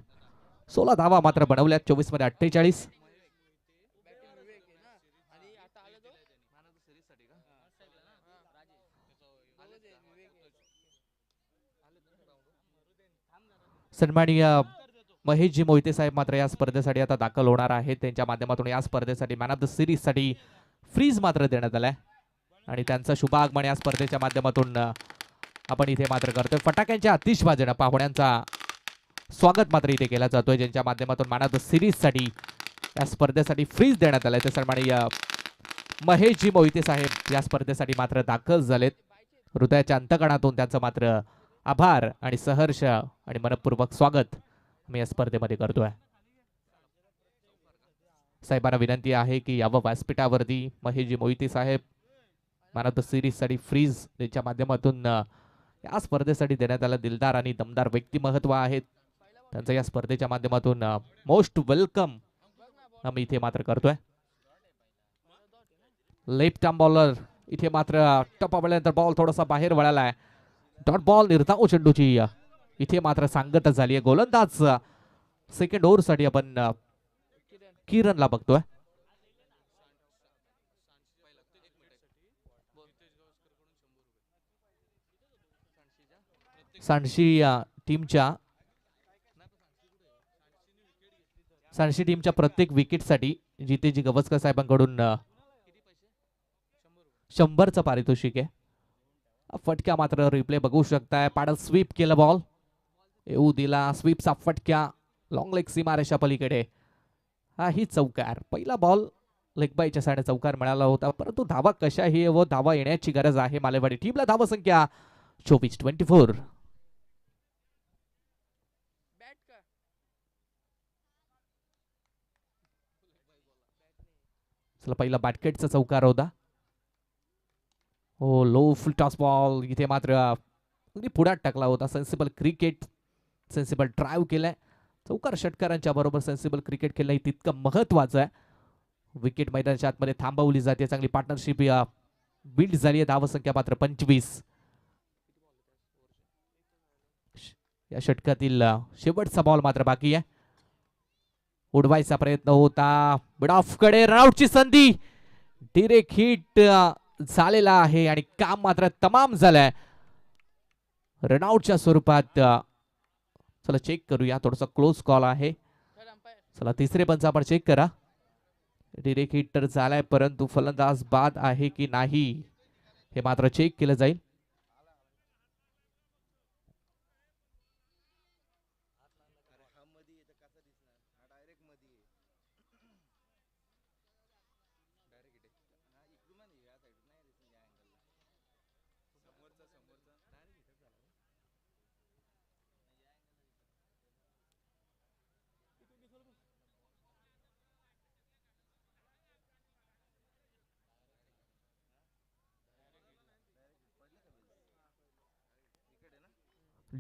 16 धावा मात्र बनवल्या 24 मध्ये 48. सन्माननीय महेशजी मोहिते साहेब मात्र या स्पर्धेसाठी आता दाखल होणार आहेत. त्यांच्या माध्यमातून या स्पर्धेसाठी मॅन ऑफ द सिरीज साठी फ्रीज मात्र देण्यात आलाय आणि त्यांचा शुभागमन या स्पर्धेच्या माध्यमातून आपण इथे मात्र करतोय. फटाक्यांच्या आतिषबाजीनं पाहुण्यांचा स्वागत मात्र इथे केला जातोय, ज्यांच्या माध्यमातून मॅन ऑफ द सिरीज साठी या स्पर्धेसाठी फ्रीज देण्यात आलाय. ते सन्माननीय महेशजी मोहिते साहेब या स्पर्धेसाठी मात्र दाखल झालेत. हृदयाच्या अंतकणातून त्यांचं मात्र आभार आणि सहर्ष आणि मनपूर्वक स्वागत मी या स्पर्धेमध्ये करतोय. साहेबांना विनंती आहे की यावं व्यासपीठावरती. महेशजी मोहिते साहेब मॅन ऑफ द सिरीज साठी फ्रीज त्यांच्या माध्यमातून या स्पर्धेसाठी देण्यात आलं. दिलदार आणि दमदार व्यक्तिमत्व आहेत. त्यांचं या स्पर्धेच्या माध्यमातून मोस्ट वेलकम आम्ही इथे मात्र करतोय. लेफ्ट आर्म बॉलर इथे मात्र टपावल्यानंतर बॉल थोडासा बाहेर वळालाय. डॉट बॉल निर्धाव चेंडूची इथे मात्र सांगत झाली आहे. गोलंदाज सेकंड ओव्हर साठी आपण किरणला बघतोय. सांडशी टीमच्या प्रत्येक विकेट साठी जितेजी गवसकर साहेबांकडून 100चं पारितोषिक आहे. फटक्या मात्र रिप्ले बघू शकताय. पाडल स्वीप केलं, बॉल येऊ दिला. स्वीपचा फटक्या लॉंग लेग सीमारेषा पलीकडे. हा ही चौकार. पहिला बॉल लेग बायच्या साइड चौकार मिळाला होता, परंतु धावा कशाही व धावा येण्याची गरज आहे मालेवाडी टीमला. धावा संख्या 24-24. चला पहिला बॅटकेटचा चौकार होता. हो लो फुल टॉस बॉल इथे मात्र अगदी पुढ्यात टाकला होता. सेन्सिबल क्रिकेट, सेन्सिबल ड्राईव्ह केलाय. चौकार षटकारांच्या बरोबर सेन्सिबल क्रिकेट खेळणं तितकं महत्वाचं आहे. विकेट मैदानाच्या आतमध्ये थांबवली जाते. चांगली पार्टनरशिप बिल्ड झाली आहे. धावसंख्या मात्र 25. या षटकातील शेवटचा बॉल मात्र बाकी आहे. उडवायचा प्रयत्न होता. मिड ऑफ कडे रनआउटची संधी. डिरेक्ट हिट झालेला आहे आणि काम मात्र तमाम झालंय रनआउटच्या स्वरूपात. चला चेक करूया. थोडासा क्लोज कॉल आहे. चला तिसरे पंच आपण चेक करा. डिरेक्ट हिट तर झालाय परंतु फलंदाज बाद आहे की नाही हे मात्र चेक केलं जाईल.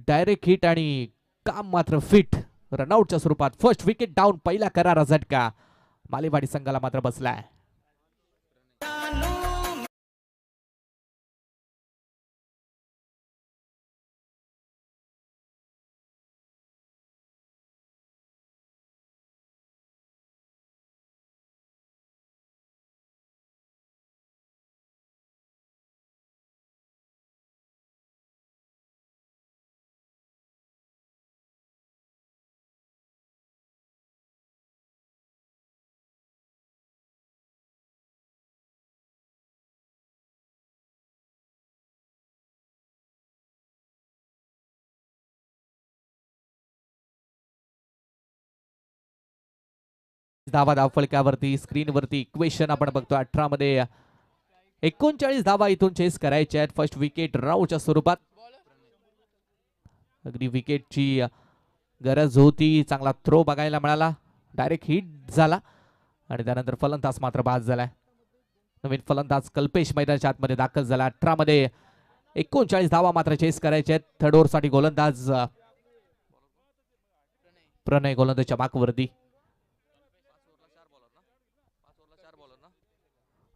डायरेक्ट हिट आणि काम मात्र फिट. रनआउटच्या स्वरूपात फर्स्ट विकेट डाऊन. पहिला करारा झटका मालेवाडी संघाला मात्र बसलाय. धावा धावफलकावरती स्क्रीनवरती इक्वेशन आपण बघतो. 18 मध्ये 39 धावा इथून चेस करायच्या आहेत. फर्स्ट विकेट राऊच्या स्वरूपात. अगदी विकेटची गरज होती. चांगला थ्रो बघायला मिळाला. डायरेक्ट हिट झाला आणि त्यानंतर फलंदाज मात्र बाद झालाय. नवीन फलंदाज कल्पेश मैदानाच्या आतमध्ये दाखल झाला. 18 मध्ये 39 धावा मात्र चेस करायच्या आहेत. थर्ड ओव्हर साठी गोलंदाज प्रणय गोलंदाजच्या मागवरती.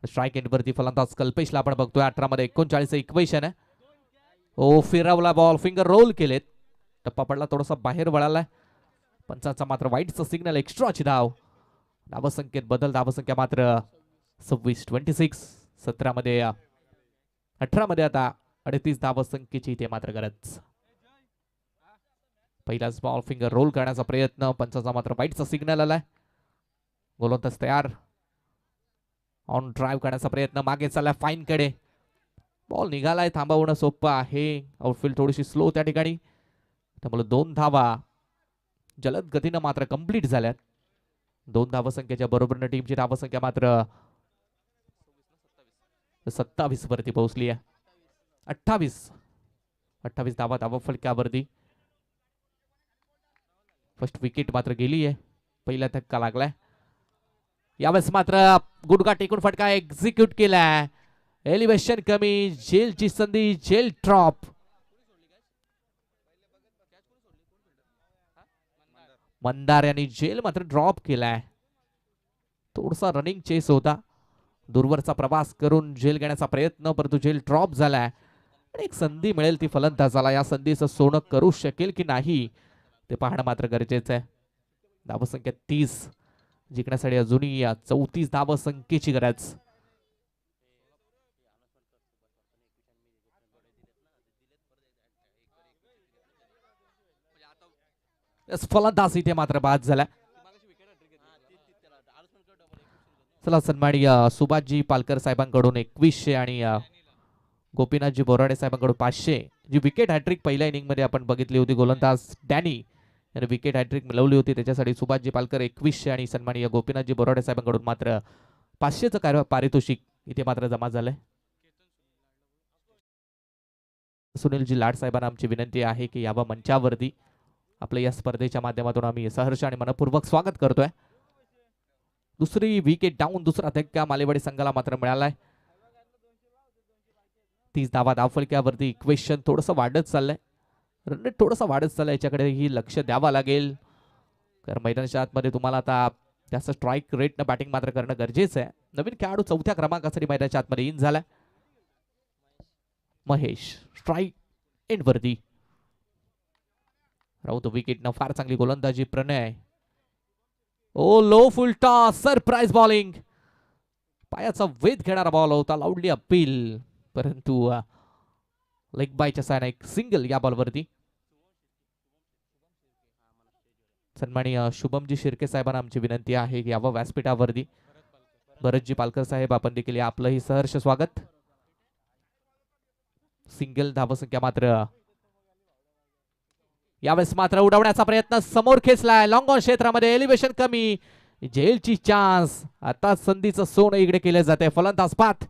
स्ट्राईक एंड वरती फलंदाज कल्पेशला आपण बघतोय. 18 मध्ये 39 इक्वेशन आहे. ओ फिरवला बॉल. फिंगर रोल केलेत. टप्पा पडला. थोडासा बाहेर वळालाय. पंचांचा मात्र वाईटचा सिग्नल. एक्स्ट्राची धाव. धावसंख्येत बदल. धावसंख्या मात्र 26-26. 17 मध्ये 18 मध्ये आता 38 धावसंख्येची इथे मात्र गरज. पहिलाच बॉल फिंगर रोल करण्याचा प्रयत्न. पंचांचा मात्र वाईटचा सिग्नल आलाय. गोलंदाज तयार. ऑन ड्राईव्ह करण्याचा प्रयत्न. मागे चाललाय फाईन कडे. बॉल निघालाय. थांबवणं सोपं आहे. आउटफील्ड थोडीशी स्लो त्या ठिकाणी. त्यामुळे 2 धावा जलद गतीनं मात्र कंप्लीट झाल्यात. 2 धावसंख्येच्या बरोबरीनं टीमची धावसंख्या मात्र 27 वरती पोहोचली आहे. 28 धावा धावफलकावरती. फर्स्ट विकेट मात्र गेली आहे. पहिला धक्का लागलाय. यावेळेस मात्र गुडघा टेकून फटका एक्झिक्यूट केलाय. एलिव्हेशन कमी. झेलची संधी. झेल ड्रॉप. मंदार यांनी झेल मात्र ड्रॉप केलाय. थोडासा रनिंग चेस होता. दूरवरचा प्रवास करून झेल घेण्याचा प्रयत्न परंतु झेल ड्रॉप झालाय. आणि एक संधी मिळेल ती फलंदाजाला. या संधीचं सोनं करू शकेल की नाही ते पाहणं मात्र गरजेचं आहे. धावसंख्या 30 जिंकण्यासाठी अजूनही 34 धावसंख्येची गरज. फलंदाज इथे मात्र बाद झाला. चला सन्माननीय सुभाषजी पालकर साहेबांकडून 2100 आणि गोपीनाथजी बोराडे साहेबांकडून 500. जी विकेट हॅट्रिक पहिल्या इनिंग मध्ये आपण बघितली होती. गोलंदाज डॅनी याने विकेट हॅट्रिक मिळवली होती. त्याच्यासाठी सुभाषजी पालकर 2100 आणि सन्माननीय गोपीनाथजी बोराडे साहेबांकडून मात्र 500चं पारितोषिक इथे मात्र जमा झालंय. सुनीलजी लाड साहेबांना आमची विनंती आहे की यावं मंचावरती. आपल्या या स्पर्धेच्या माध्यमातून आम्ही सहर्ष आणि मनपूर्वक स्वागत करतोय. दुसरी विकेट डाऊन, दुसरा धक्का मालेवाडी संघाला मात्र मिळालाय. 30 धावा धावफलक्यावरती. इक्वेशन थोडंसं वाढत चाललंय, रन रेट थोडंसं वाढत चाललंय. याच्याकडेही लक्ष द्यावं लागेल, कारण मैदानाच्या आतमध्ये तुम्हाला आता जास्त स्ट्राईक रेटनं बॅटिंग मात्र करणं गरजेचं आहे. नवीन खेळाडू 4थ्या क्रमांकासाठी मैदानाच्या आतमध्ये इन झालाय. महेश स्ट्राईक एंडवरती. राऊत विकेटनं फार चांगली गोलंदाजी. Pranay oh low full toss, surprise bowling. पायाचा वेध घेणारा बॉल होता, लाऊडली अपील, परंतु लेग बायच्या सायना एक सिंगल या बॉलवरती. सन्माननीय शुभमजी शिर्के साहेबांना आमची विनंती आहे की यावं व्यासपीठावरती. भरतजी पालकर साहेब, आपण देखील आपलंही सहर्ष स्वागत. सिंगल धावसंख्या मात्र यावेळेस मात्र उडवण्याचा प्रयत्न समोर खेचलाय. लॉंग ऑन क्षेत्रामध्ये एलिव्हेशन कमी, झेलची चान्स. आता संधीचं सोनं इकडे केले जाते. फलंदाज पाथ.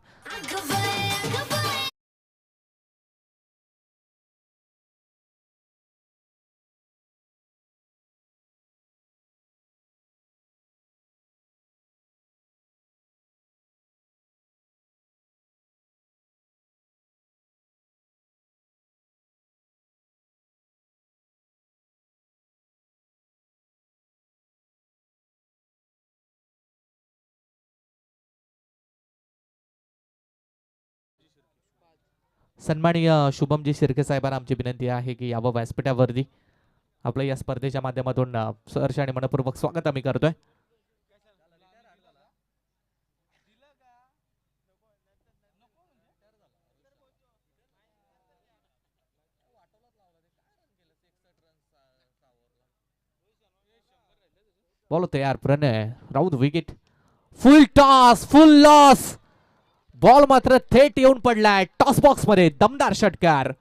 सन्माननीय शुभमजी शिर्के साहेबांना आमची विनंती आहे की यावं व्यासपीठावरती. आपलं या स्पर्धेच्या माध्यमातून सहर्ष आणि मनपूर्वक स्वागत आम्ही करतोय. बॉल तयार. Pranay Raut wicket. Full toss, full loss. Ball मात्र थेट येऊन पडलाय टॉस बॉक्स मध्ये. दमदार षटकार.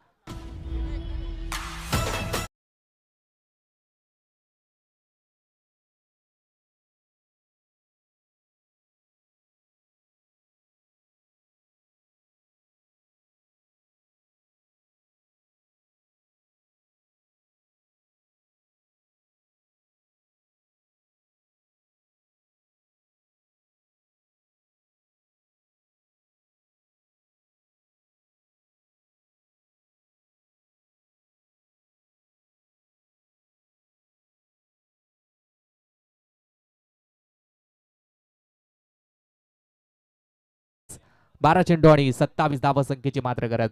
बारा चेंडू आणि 27 धावा संख्येची मात्र गरज.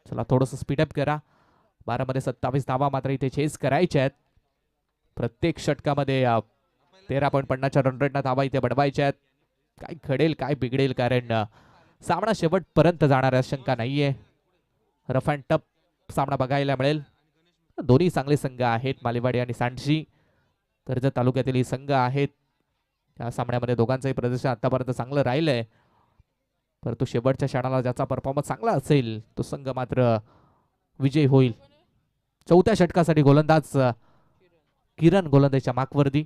चला थोडस स्पीडअप करा. 12 मध्ये 27 धावा मात्र इथे चेस करायच्या आहेत. प्रत्येक षटकामध्ये 13.50च्या रन रेटनं धावा इथे बनवायच्या आहेत. काय घडेल काय बिघडेल, कारण सामना शेवटपर्यंत जाणार शंका नाहीये. रफ अँड टफ सामना बघायला मिळेल. दोन्ही चांगले संघ आहेत, मालेवाडी आणि सांडशी. कर्जत तालुक्यातील ही संघ आहेत. या सामन्यामध्ये दोघांचंही प्रदर्शन आतापर्यंत चांगलं राहिलंय, परंतु शेवटच्या क्षणाला ज्याचा परफॉर्मन्स चांगला असेल तो संघ मात्र विजयी होईल. 4थ्या षटकासाठी गोलंदाज किरण गोलंदाजीच्या मागवरती.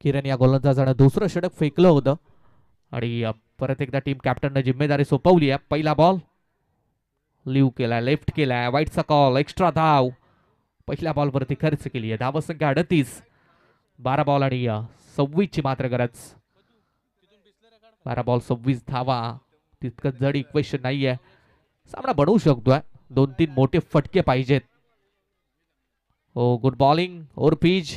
किरण या गोलंदाजानं दुसरं षटक फेकलं होतं आणि परत एकदा टीम कॅप्टनने जिम्मेदारी सोपवली आहे. पहिला बॉल लिव्ह केलाय, लेफ्ट केलाय, वाईटचा कॉल, एक्स्ट्रा धाव पहिल्या बॉलवरती खर्च केली आहे. धावसंख्या 38. 12 बॉल आणि 26 ची मात्र गरज. 12 बॉल 26 धावा, तितकं जड इक्वेशन नाहीये. सामना बनवू शकतोय. 2-3 मोठे फटके पाहिजेत. हो, गुड बॉलिंग ओव्हर पिच,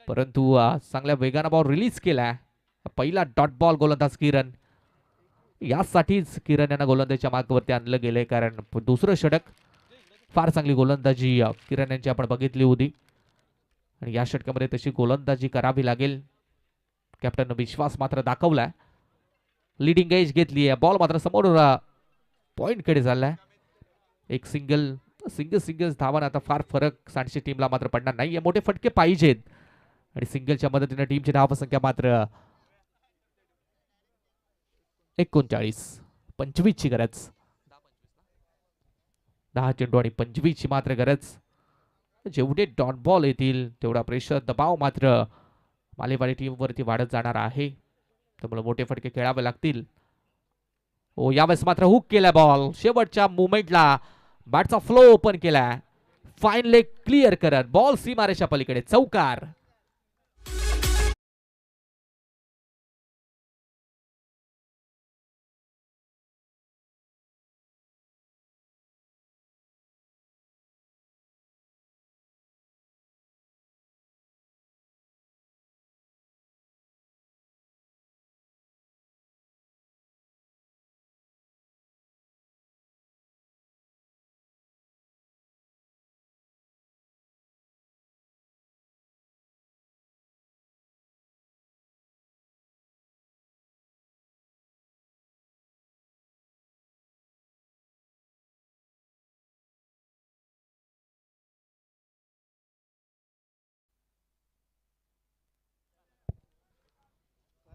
परंतु चांगल्या वेगानं बॉल रिलीज केलाय. पहिला डॉट बॉल गोलंदाज किरण. यासाठीच किरण यांना गोलंदाजीच्या मार्गावरती आणलं गेलंय, कारण दुसरं षटक फार चांगली गोलंदाजी किरण यांची आपण बघितली होती आणि या षटकामध्ये तशी गोलंदाजी करावी लागेल. कॅप्टननं विश्वास मात्र दाखवलाय. लीडिंग एज घेतली आहे. बॉल मात्र समोर पॉइंट कडे चाललाय. एक सिंगल धावानं आता फार फरक सांडशी टीमला मात्र पडणार नाहीये. मोठे फटके पाहिजेत आणि सिंगलच्या मदतीने टीमची धावसंख्या मात्र 39. 25 ची गरज. 10 चेंडू आणि 25 ची मात्र गरज. जेवढे डॉट बॉल येतील तेवढा प्रेशर, दबाव मात्र मालेवाडी टीम वरती वाढत जाणार आहे, त्यामुळे मोठे फटके खेळावे लागतील. ओ, यावेळेस मात्र हुक केला बॉल. शेवटच्या मुवमेंटला बॅटचा फ्लो ओपन केलाय. फाईन लेग क्लिअर करत बॉल सीमारेषा पलीकडे. चौकार.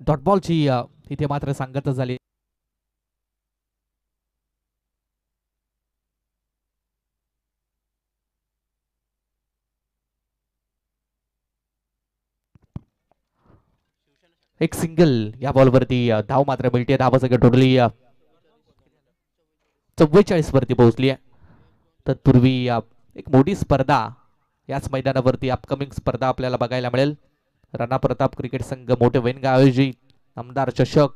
डॉट बॉलची इथे मात्र सांगता झाली. एक सिंगल या बॉलवरती धाव मात्र मिळते. धावा सगळं टोटली 44 वरती पोहोचली आहे. तत्पूर्वी एक मोठी स्पर्धा याच मैदानावरती अपकमिंग स्पर्धा आपल्याला बघायला मिळेल. राणा प्रताप क्रिकेट संघ मोठे वेनगाव आयोजित आमदार चषक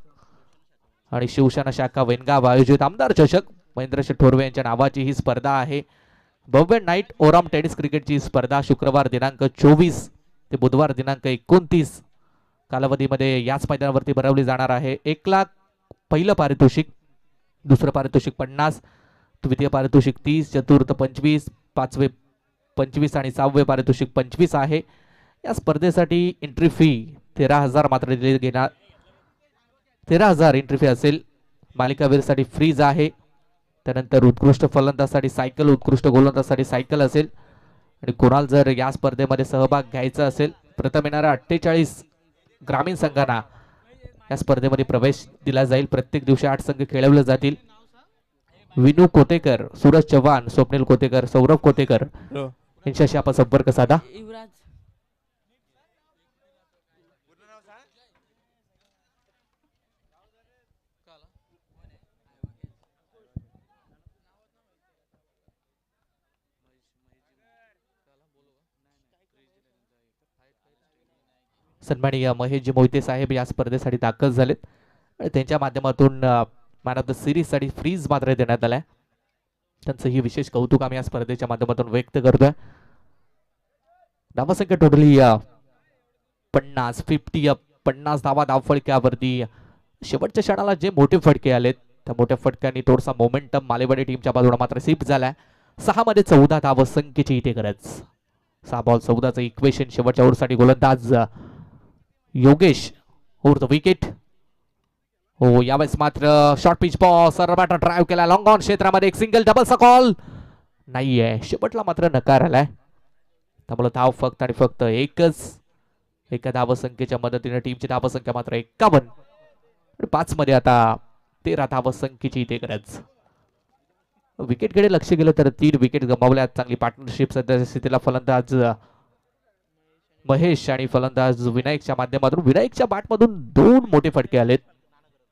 आणि शिवसेना शाखा वेनगाव आयोजित आमदार चषक महेंद्रशेठ ठोरवे यांच्या नावाची ही स्पर्धा आहे. भव्य नाईट ओराम टेनिस क्रिकेटची स्पर्धा शुक्रवार दिनांक 24 ते बुधवार दिनांक 29 कालावधीमध्ये याच मैदानावरती भरवली जाणार आहे. 1 लाख पहिलं पारितोषिक, दुसरं पारितोषिक 50, द्वितीय पारितोषिक 30, चतुर्थ 25, पाचवे 25 आणि 6वे पारितोषिक 25 आहे. या स्पर्धेसाठी एंट्री फी 13,000 मात्र दिली घेणार. 13,000 एंट्री फी असेल. मालिकावीरसाठी फ्रीज आहे. त्यानंतर उत्कृष्ट फलंदाजसाठी सायकल, उत्कृष्ट गोलंदाजसाठी सायकल असेल. आणि कोणाला जर या स्पर्धेमध्ये सहभाग घ्यायचा असेल, प्रथम येणाऱ्या 48 ग्रामीण संघांना या स्पर्धेमध्ये प्रवेश दिला जाईल. प्रत्येक दिवशी 8 संघ खेळवले जातील. विनू कोतेकर, सूरज चव्हाण, स्वप्नील कोतेकर, सौरभ कोतेकर यांच्याशी आपण संपर्क साधा. सन्माननीय महेशजी मोहिते साहेब या स्पर्धेसाठी दाखल झालेत आणि त्यांच्या माध्यमातून मॅन ऑफ द सिरीज साठी फ्रीज मात्र देण्यात आलाय. त्यांचं ही विशेष कौतुक आम्ही या स्पर्धेच्या माध्यमातून व्यक्त करतोय. धावसंख्या टोटली 50 धावा धावफळक्यावरती. शेवटच्या क्षणाला जे मोठे फटके आलेत त्या मोठ्या फटक्यांनी थोडासा मोमेंटम मालेवाडी टीमच्या बाजूला मात्र शिफ्ट झालाय. 6 मध्ये 14 धावसंख्येची इथे गरज. 6 बॉल 14चं इक्वेशन. शेवटच्या ओव्हरसाठी गोलंदाज योगेश ओव्हर द विकेट. हो, यावेळेस मात्र शॉर्ट पिच बॉल सरबाटा ड्राईव्ह केला लॉंग ऑन क्षेत्रामध्ये. एक सिंगल डबलचा कॉल नाहीये. शेवटला मात्र नकार आलाय. त्यामुळे धाव फक्त आणि फक्त एकच. एका धावसंख्येच्या मदतीने टीमची धावसंख्या मात्र 51. 5 मध्ये आता 13 धावसंख्येची इथे गरज. विकेटकडे लक्ष गेलं तर 3 विकेट गमावल्या. चांगली पार्टनरशिप सध्या स्थितीला फलंदाज महेश आणि फलंदाज विनायकच्या माध्यमातून. विनायकच्या बॅटमधून 2 मोठे फटके आलेत.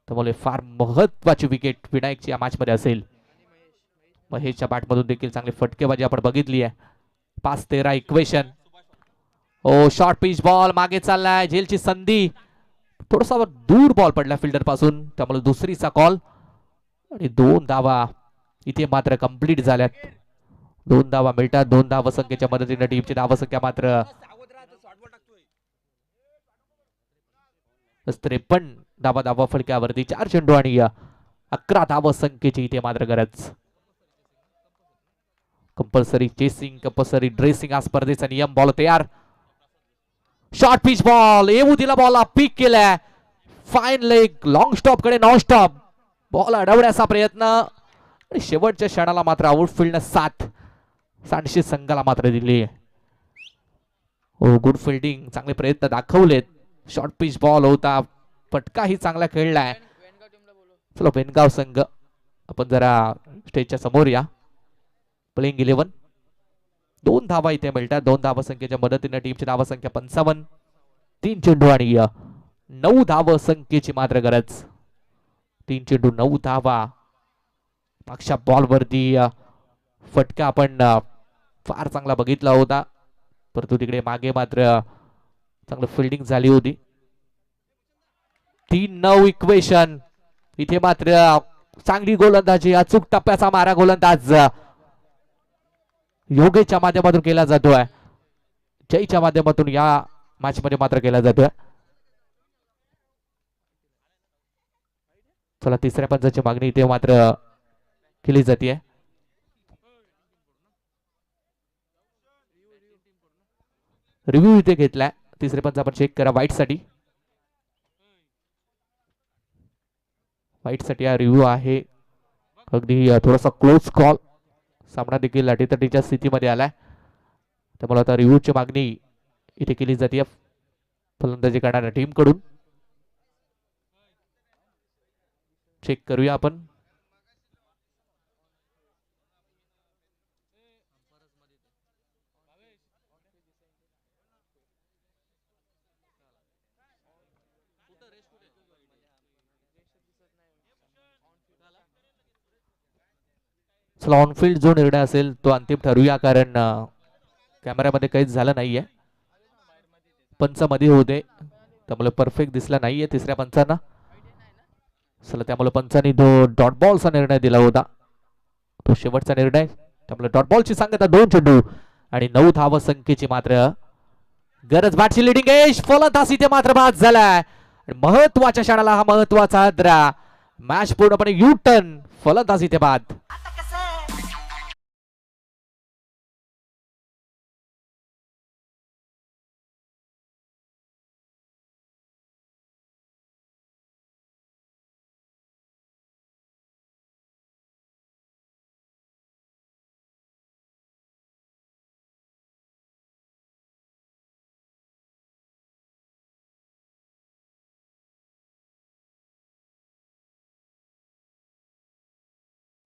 त्यामुळे फार महत्वाची विकेट विनायकची या मॅच मध्ये असेल. महेशच्या बॅटमधून देखील चांगली फटकेबाजी आपण बघितली आहे. 5-13 इक्वेशन. ओ, शॉर्ट पिच बॉल मागे चाललाय. झेलची संधी. थोडासा दूर बॉल पडला फिल्डर पासून. त्यामुळे दुसरीचा कॉल आणि 2 धावा इथे मात्र कंप्लीट झाल्यात. 2 धावा मिळतात. 2 धावसंख्येच्या मदतीने टीमची धावसंख्या मात्र 53 धावा फलक्यावरती. 4 चेंडू आणि 11 धावसंख्येची इथे मात्र गरज. कंपल्सरी चेसिंग, कंपल्सरी ड्रेसिंग हा स्पर्धेचा नियम. बॉल तयार. शॉर्ट पिच बॉल येऊ दिला. बॉलला पिक केलाय. फाईन लेग लॉंग स्टॉप कडे नॉन स्टॉप. बॉल अडवण्याचा प्रयत्न. शेवटच्या क्षणाला मात्र आउटफील्डनं 7 सांडशी संघाला मात्र दिली. हो, गुड फिल्डिंग. चांगले प्रयत्न दाखवलेत. शॉर्ट पिच बॉल होता. फटकाही चांगला खेळलाय. चलो वेनगाव संघ आपण जरा स्टेजच्या समोर या. प्लेइंग 11. 2 धावा इथे मिळतात. 2 धावसंख्येच्या मदतीने टीमची धावसंख्या 55. 3 चेंडू आणि 9 धावसंख्येची मात्र गरज. 3 चेंडू 9 धावा. मागच्या बॉल वरती फटका आपण फार चांगला बघितला होता, परंतु तिकडे मागे मात्र चांगलं फिल्डिंग झाली होती. 3-9 इक्वेशन. इथे मात्र चांगली गोलंदाजी. अचूक टप्प्याचा मारा गोलंदाज योगेशच्या माध्यमातून केला जातोय. जयच्या माध्यमातून या मॅच मध्ये मात्र केला जातोय. चला, तिसऱ्या पंचाची मागणी इथे मात्र केली जाते. रिव्ह्यू इथे घेतलाय. तिसरे पंच आपण चेक करा वाईट साठी. वाईट साठी हा रिव्ह्यू आहे. अगदी थोडासा क्लोज कॉल. सामना देखील अटीतटीच्या स्थितीमध्ये आलाय. त्यामुळे आता रिव्ह्यूची मागणी इथे केली जाते फलंदाजी करणाऱ्या टीम कडून. चेक करूया आपण. चला ऑनफिल्ड जो निर्णय असेल तो अंतिम ठरूया, कारण कॅमेऱ्यामध्ये काहीच झालं नाहीये. पंच मध्ये होते त्यामुळे परफेक्ट दिसला नाहीये तिसऱ्या पंचांना. चला त्यामुळे पंचांनी तो डॉट बॉलचा निर्णय दिला होता, तो शेवटचा निर्णय. त्यामुळे डॉट बॉलची सांगता 2 चेंडू आणि 9 धाव संख्येची मात्र गरज. बॅटची लिडिंग एज, फलंदाज इथे मात्र बाद झालाय. महत्वाच्या क्षणाला हा महत्वाचा हादरा. मॅच पूर्णपणे यू टर्न, फलंदाज इथे बाद.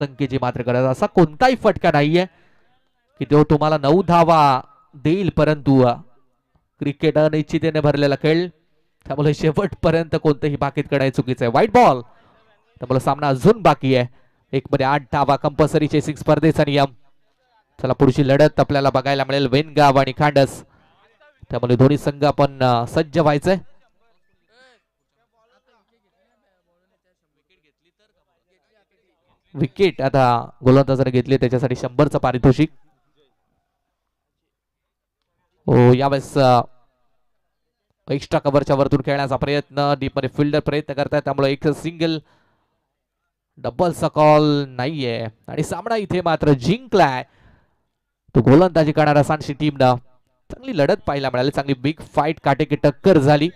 संख्येची मात्र गरज. असा कोणताही फटका नाहीये की तो तुम्हाला 9 धावा देईल, परंतु क्रिकेट अनिश्चिततेने भरलेला खेळ, त्यामुळे शेवटपर्यंत कोणतंही भाकीत करणं चुकीचं आहे. व्हाईट बॉल, त्यामुळे सामना अजून बाकी आहे. 1 मध्ये 8 धावा, कंपल्सरी चेसिंग स्पर्धेचा नियम. चला पुढची लढत आपल्याला बघायला मिळेल वेनगाव आणि खांडस. त्यामुळे दोन्ही संघ आपण सज्ज व्हायचंय. विकेट आता गोलंदाजाने घेतली, त्याच्यासाठी 100चं पारितोषिक. हो, यावेळेस एक्स्ट्रा कव्हरच्या वरतून खेळण्याचा प्रयत्न, डीप मध्ये फिल्डर प्रयत्न करतायत, त्यामुळे एक सिंगल, डबलचा कॉल नाहीये आणि सामना इथे मात्र जिंकलाय तो गोलंदाजी करणारा सांडशी टीमनं. चांगली लढत पाहायला मिळाली, चांगली बिग फाईट, काटेकी टक्कर झाली,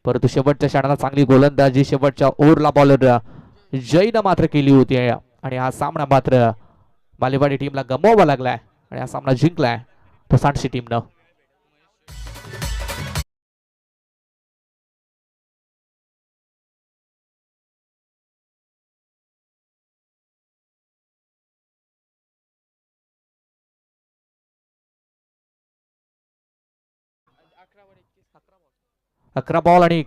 परंतु शेवटच्या क्षणाला चांगली गोलंदाजी शेवटच्या ओव्हरला बॉलर जयनं मात्र केली होती आणि हा सामना मात्र मालेवाडी टीमला गमवावा लागलाय आणि हा सामना जिंकलाय तो सांडशी टीमनं. अकरा बॉल आणि